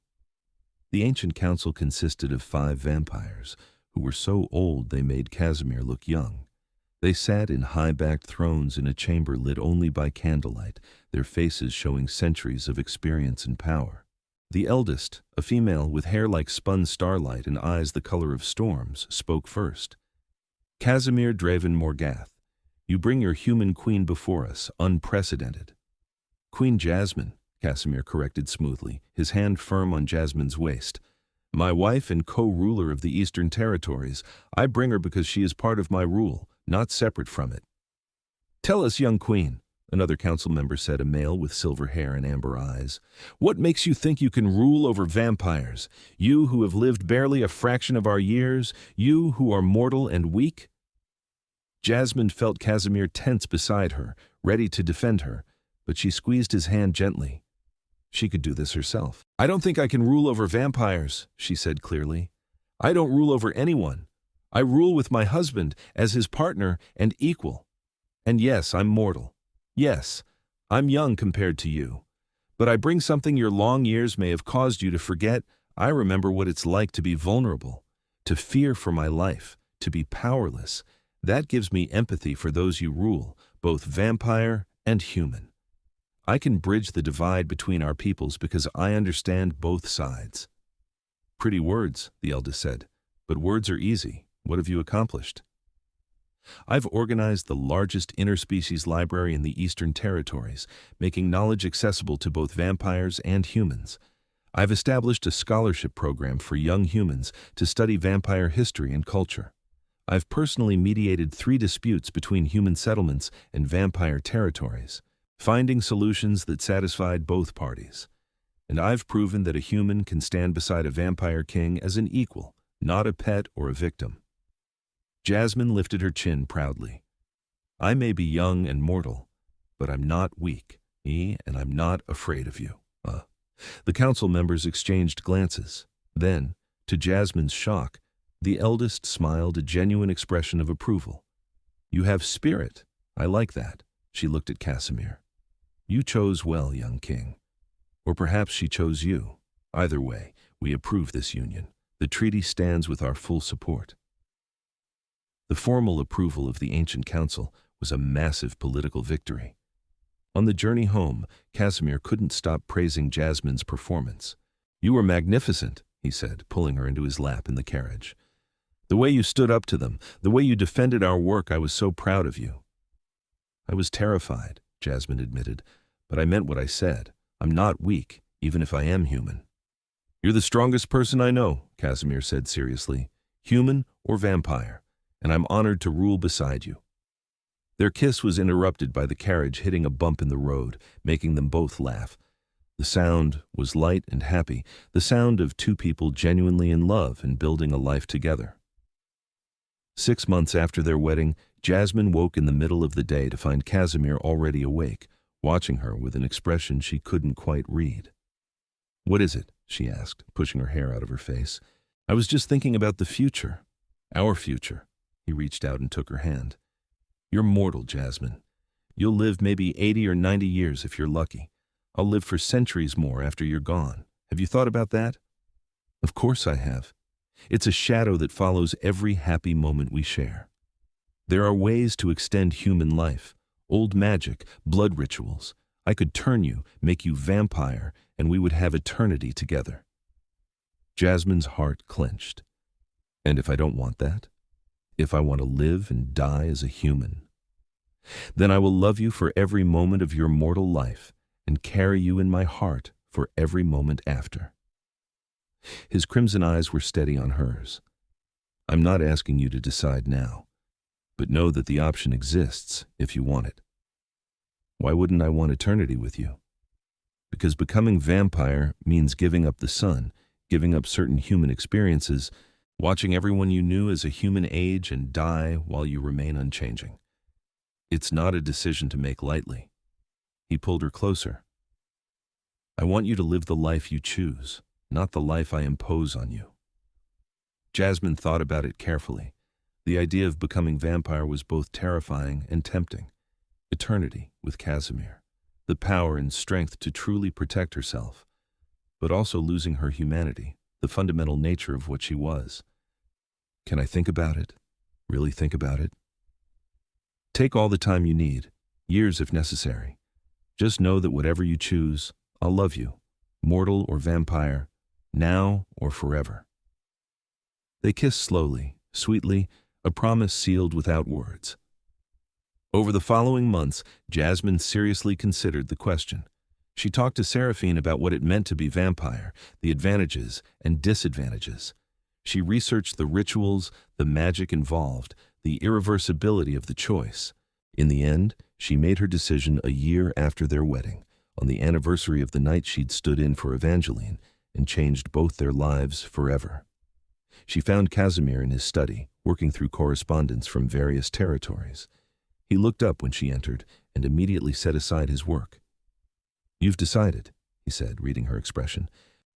The ancient council consisted of 5 vampires, who were so old they made Casimir look young. They sat in high-backed thrones in a chamber lit only by candlelight, their faces showing centuries of experience and power. The eldest, a female with hair like spun starlight and eyes the color of storms, spoke first. Casimir Draven Morgath, you bring your human queen before us, unprecedented. Queen Jasmine, Casimir corrected smoothly, his hand firm on Jasmine's waist. My wife and co-ruler of the Eastern Territories, I bring her because she is part of my rule, not separate from it. Tell us, young queen, another council member said, a male with silver hair and amber eyes. What makes you think you can rule over vampires? You who have lived barely a fraction of our years, you who are mortal and weak? Jasmine felt Casimir tense beside her, ready to defend her, but she squeezed his hand gently. She could do this herself. I don't think I can rule over vampires, she said clearly. I don't rule over anyone. I rule with my husband as his partner and equal. And yes, I'm mortal. Yes, I'm young compared to you. But I bring something your long years may have caused you to forget. I remember what it's like to be vulnerable, to fear for my life, to be powerless. That gives me empathy for those you rule, both vampire and human. I can bridge the divide between our peoples because I understand both sides. Pretty words, the eldest said, but words are easy. What have you accomplished? I've organized the largest interspecies library in the Eastern Territories, making knowledge accessible to both vampires and humans. I've established a scholarship program for young humans to study vampire history and culture. I've personally mediated 3 disputes between human settlements and vampire territories, finding solutions that satisfied both parties. And I've proven that a human can stand beside a vampire king as an equal, not a pet or a victim. Jasmine lifted her chin proudly. I may be young and mortal, but I'm not weak, and I'm not afraid of you. The council members exchanged glances. Then, to Jasmine's shock, the eldest smiled a genuine expression of approval. You have spirit. I like that. She looked at Casimir. You chose well, young king. Or perhaps she chose you. Either way, we approve this union. The treaty stands with our full support. The formal approval of the ancient council was a massive political victory. On the journey home, Casimir couldn't stop praising Jasmine's performance. "You were magnificent," he said, pulling her into his lap in the carriage. "The way you stood up to them, the way you defended our work, I was so proud of you." "I was terrified," Jasmine admitted, "but I meant what I said. I'm not weak, even if I am human." "You're the strongest person I know," Casimir said seriously, "human or vampire, and I'm honored to rule beside you." Their kiss was interrupted by the carriage hitting a bump in the road, making them both laugh. The sound was light and happy, the sound of two people genuinely in love and building a life together. 6 months after their wedding, Jasmine woke in the middle of the day to find Casimir already awake, watching her with an expression she couldn't quite read. "What is it?" she asked, pushing her hair out of her face. "I was just thinking about the future. Our future." He reached out and took her hand. "You're mortal, Jasmine. You'll live maybe 80 or 90 years if you're lucky. I'll live for centuries more after you're gone. Have you thought about that?" "Of course I have. It's a shadow that follows every happy moment we share. There are ways to extend human life, old magic, blood rituals. I could turn you, make you vampire, and we would have eternity together." Jasmine's heart clenched. "And if I don't want that? If I want to live and die as a human? Then I will love you for every moment of your mortal life and carry you in my heart for every moment after." His crimson eyes were steady on hers. "I'm not asking you to decide now, but know that the option exists if you want it." "Why wouldn't I want eternity with you?" "Because becoming vampire means giving up the sun, giving up certain human experiences, watching everyone you knew as a human age and die while you remain unchanging. It's not a decision to make lightly." He pulled her closer. "I want you to live the life you choose, not the life I impose on you." Jasmine thought about it carefully. The idea of becoming vampire was both terrifying and tempting. Eternity with Casimir, the power and strength to truly protect herself, but also losing her humanity, the fundamental nature of what she was. "Can I think about it? Really think about it?" "Take all the time you need, years if necessary. Just know that whatever you choose, I'll love you, mortal or vampire, now or forever." They kissed slowly, sweetly, a promise sealed without words. Over the following months, Jasmine seriously considered the question. She talked to Seraphine about what it meant to be vampire, the advantages and disadvantages. She researched the rituals, the magic involved, the irreversibility of the choice. In the end, she made her decision a year after their wedding, on the anniversary of the night she'd stood in for Evangeline, and changed both their lives forever. She found Casimir in his study, working through correspondence from various territories. He looked up when she entered and immediately set aside his work. "You've decided," he said, reading her expression.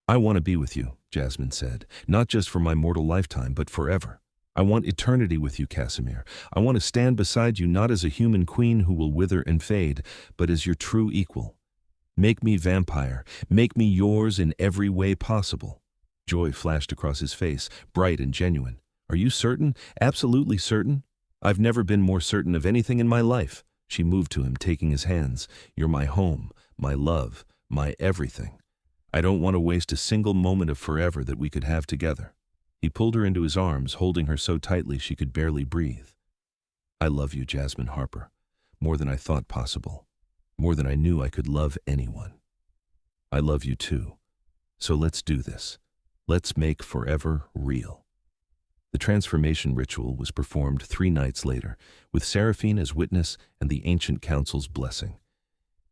"I want to be with you," Jasmine said, "not just for my mortal lifetime, but forever. I want eternity with you, Casimir. I want to stand beside you not as a human queen who will wither and fade, but as your true equal. Make me vampire. Make me yours in every way possible." Joy flashed across his face, bright and genuine. "Are you certain? Absolutely certain?" "I've never been more certain of anything in my life." She moved to him, taking his hands. "You're my home, my love, my everything. I don't want to waste a single moment of forever that we could have together." He pulled her into his arms, holding her so tightly she could barely breathe. "I love you, Jasmine Harper, more than I thought possible, more than I knew I could love anyone. I love you too. So let's do this. Let's make forever real." The transformation ritual was performed 3 nights later, with Seraphine as witness and the ancient council's blessing.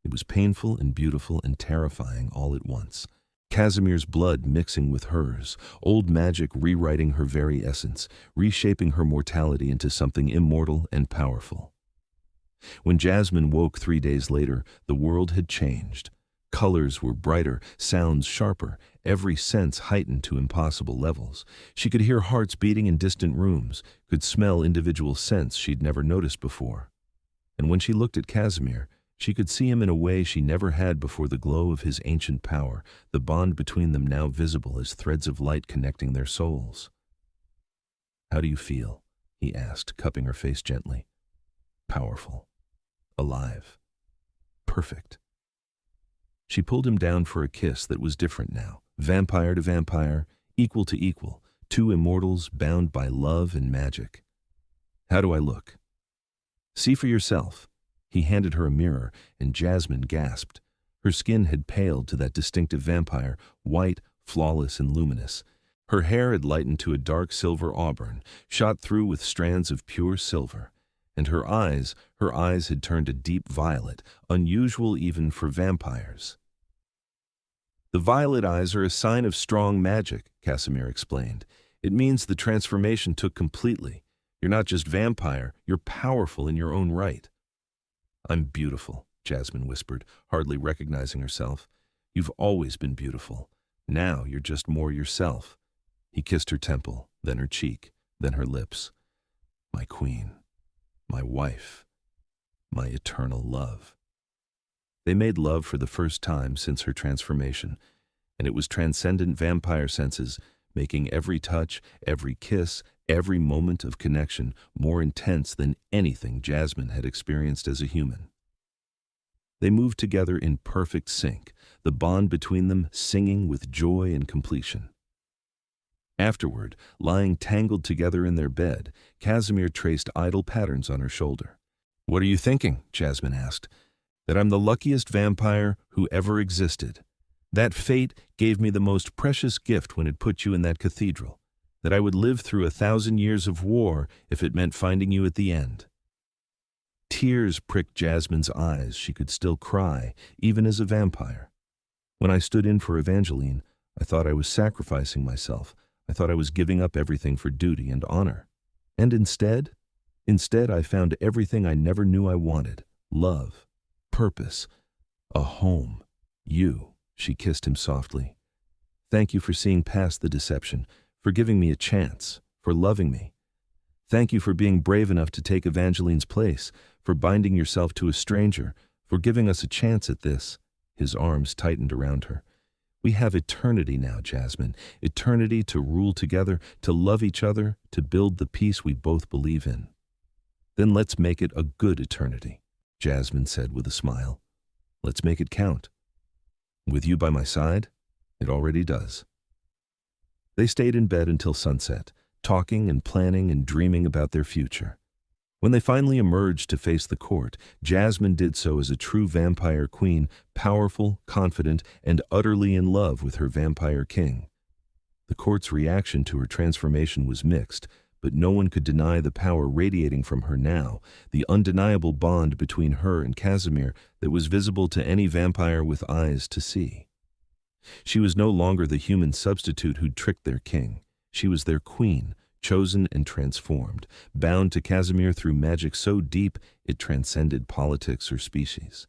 It was painful and beautiful and terrifying all at once. Casimir's blood mixing with hers, old magic rewriting her very essence, reshaping her mortality into something immortal and powerful. When Jasmine woke 3 days later, the world had changed. Colors were brighter, sounds sharper, every sense heightened to impossible levels. She could hear hearts beating in distant rooms, could smell individual scents she'd never noticed before. And when she looked at Casimir, she could see him in a way she never had before, the glow of his ancient power, the bond between them now visible as threads of light connecting their souls. "How do you feel?" he asked, cupping her face gently. Powerful. Alive. Perfect. She pulled him down for a kiss that was different now, vampire to vampire, equal to equal, two immortals bound by love and magic. How do I look? See for yourself. He handed her a mirror, and Jasmine gasped. Her skin had paled to that distinctive vampire, white, flawless, and luminous. Her hair had lightened to a dark silver auburn, shot through with strands of pure silver. And her eyes had turned a deep violet, unusual even for vampires. The violet eyes are a sign of strong magic, Casimir explained. It means the transformation took completely. You're not just vampire, you're powerful in your own right. I'm beautiful, Jasmine whispered, hardly recognizing herself. You've always been beautiful. Now you're just more yourself. He kissed her temple, then her cheek, then her lips. My queen, my wife, my eternal love. They made love for the first time since her transformation, and it was transcendent vampire senses, making every touch, every kiss, every moment of connection more intense than anything Jasmine had experienced as a human. They moved together in perfect sync, the bond between them singing with joy and completion. Afterward, lying tangled together in their bed, Casimir traced idle patterns on her shoulder. What are you thinking? Jasmine asked. That I'm the luckiest vampire who ever existed. That fate gave me the most precious gift when it put you in that cathedral. That I would live through 1,000 years of war if it meant finding you at the end. Tears pricked Jasmine's eyes. She could still cry, even as a vampire. When I stood in for Evangeline, I thought I was sacrificing myself. I thought I was giving up everything for duty and honor. And instead I found everything I never knew I wanted. Love, purpose, a home, you. She kissed him softly. Thank you for seeing past the deception, for giving me a chance, for loving me. Thank you for being brave enough to take Evangeline's place, for binding yourself to a stranger, for giving us a chance at this. His arms tightened around her. We have eternity now, Jasmine, eternity to rule together, to love each other, to build the peace we both believe in. Then let's make it a good eternity, Jasmine said with a smile. Let's make it count. With you by my side, it already does. They stayed in bed until sunset, talking and planning and dreaming about their future. When they finally emerged to face the court, Jasmine did so as a true vampire queen, powerful, confident, and utterly in love with her vampire king. The court's reaction to her transformation was mixed, but no one could deny the power radiating from her now, the undeniable bond between her and Casimir that was visible to any vampire with eyes to see. She was no longer the human substitute who'd tricked their king. She was their queen, chosen and transformed, bound to Casimir through magic so deep it transcended politics or species.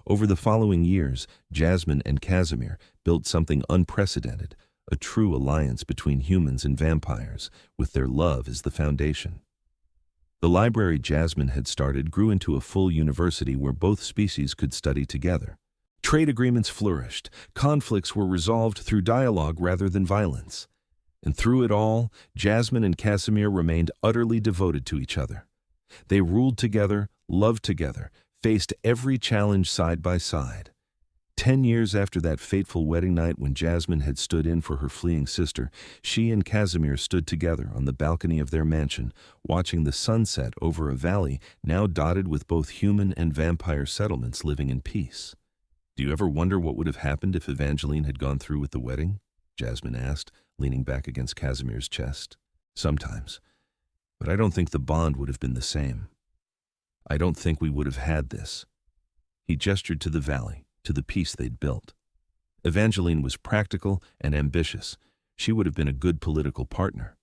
Over the following years, Jasmine and Casimir built something unprecedented, a true alliance between humans and vampires, with their love as the foundation. The library Jasmine had started grew into a full university where both species could study together. Trade agreements flourished. Conflicts were resolved through dialogue rather than violence. And through it all, Jasmine and Casimir remained utterly devoted to each other. They ruled together, loved together, faced every challenge side by side. 10 years after that fateful wedding night when Jasmine had stood in for her fleeing sister, she and Casimir stood together on the balcony of their mansion, watching the sunset over a valley now dotted with both human and vampire settlements living in peace. Do you ever wonder what would have happened if Evangeline had gone through with the wedding? Jasmine asked, leaning back against Casimir's chest. Sometimes. But I don't think the bond would have been the same. I don't think we would have had this. He gestured to the valley, to the peace they'd built. Evangeline was practical and ambitious. She would have been a good political partner.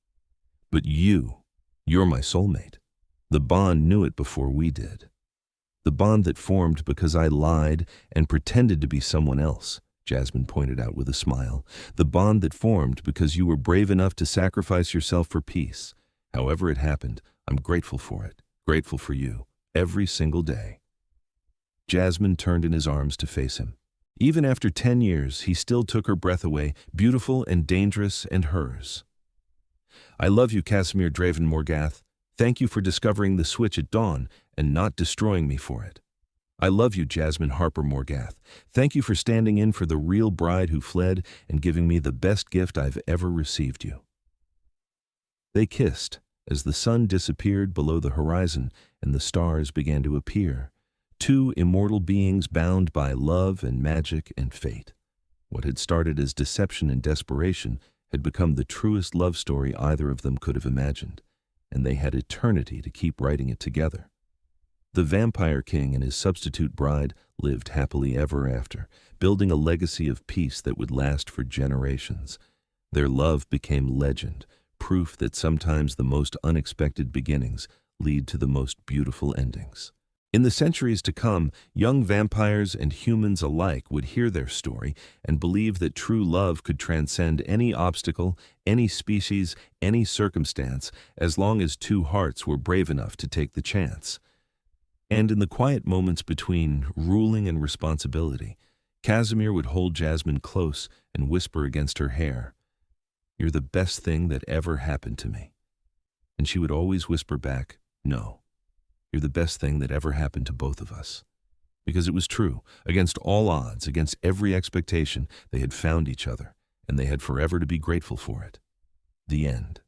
But you're my soulmate. The bond knew it before we did. The bond that formed because I lied and pretended to be someone else, Jasmine pointed out with a smile. The bond that formed because you were brave enough to sacrifice yourself for peace. However it happened, I'm grateful for it, grateful for you, every single day. Jasmine turned in his arms to face him. Even after 10 years, he still took her breath away, beautiful and dangerous and hers. I love you, Casimir Draven Morgath. Thank you for discovering the switch at dawn and not destroying me for it. I love you, Jasmine Harper Morgath. Thank you for standing in for the real bride who fled and giving me the best gift I've ever received you. They kissed as the sun disappeared below the horizon and the stars began to appear. Two immortal beings bound by love and magic and fate. What had started as deception and desperation had become the truest love story either of them could have imagined, and they had eternity to keep writing it together. The Vampire King and his substitute bride lived happily ever after, building a legacy of peace that would last for generations. Their love became legend, proof that sometimes the most unexpected beginnings lead to the most beautiful endings. In the centuries to come, young vampires and humans alike would hear their story and believe that true love could transcend any obstacle, any species, any circumstance, as long as two hearts were brave enough to take the chance. And in the quiet moments between ruling and responsibility, Casimir would hold Jasmine close and whisper against her hair, "You're the best thing that ever happened to me." And she would always whisper back, "No. You're the best thing that ever happened to both of us." Because it was true. Against all odds, against every expectation, they had found each other, and they had forever to be grateful for it. The end.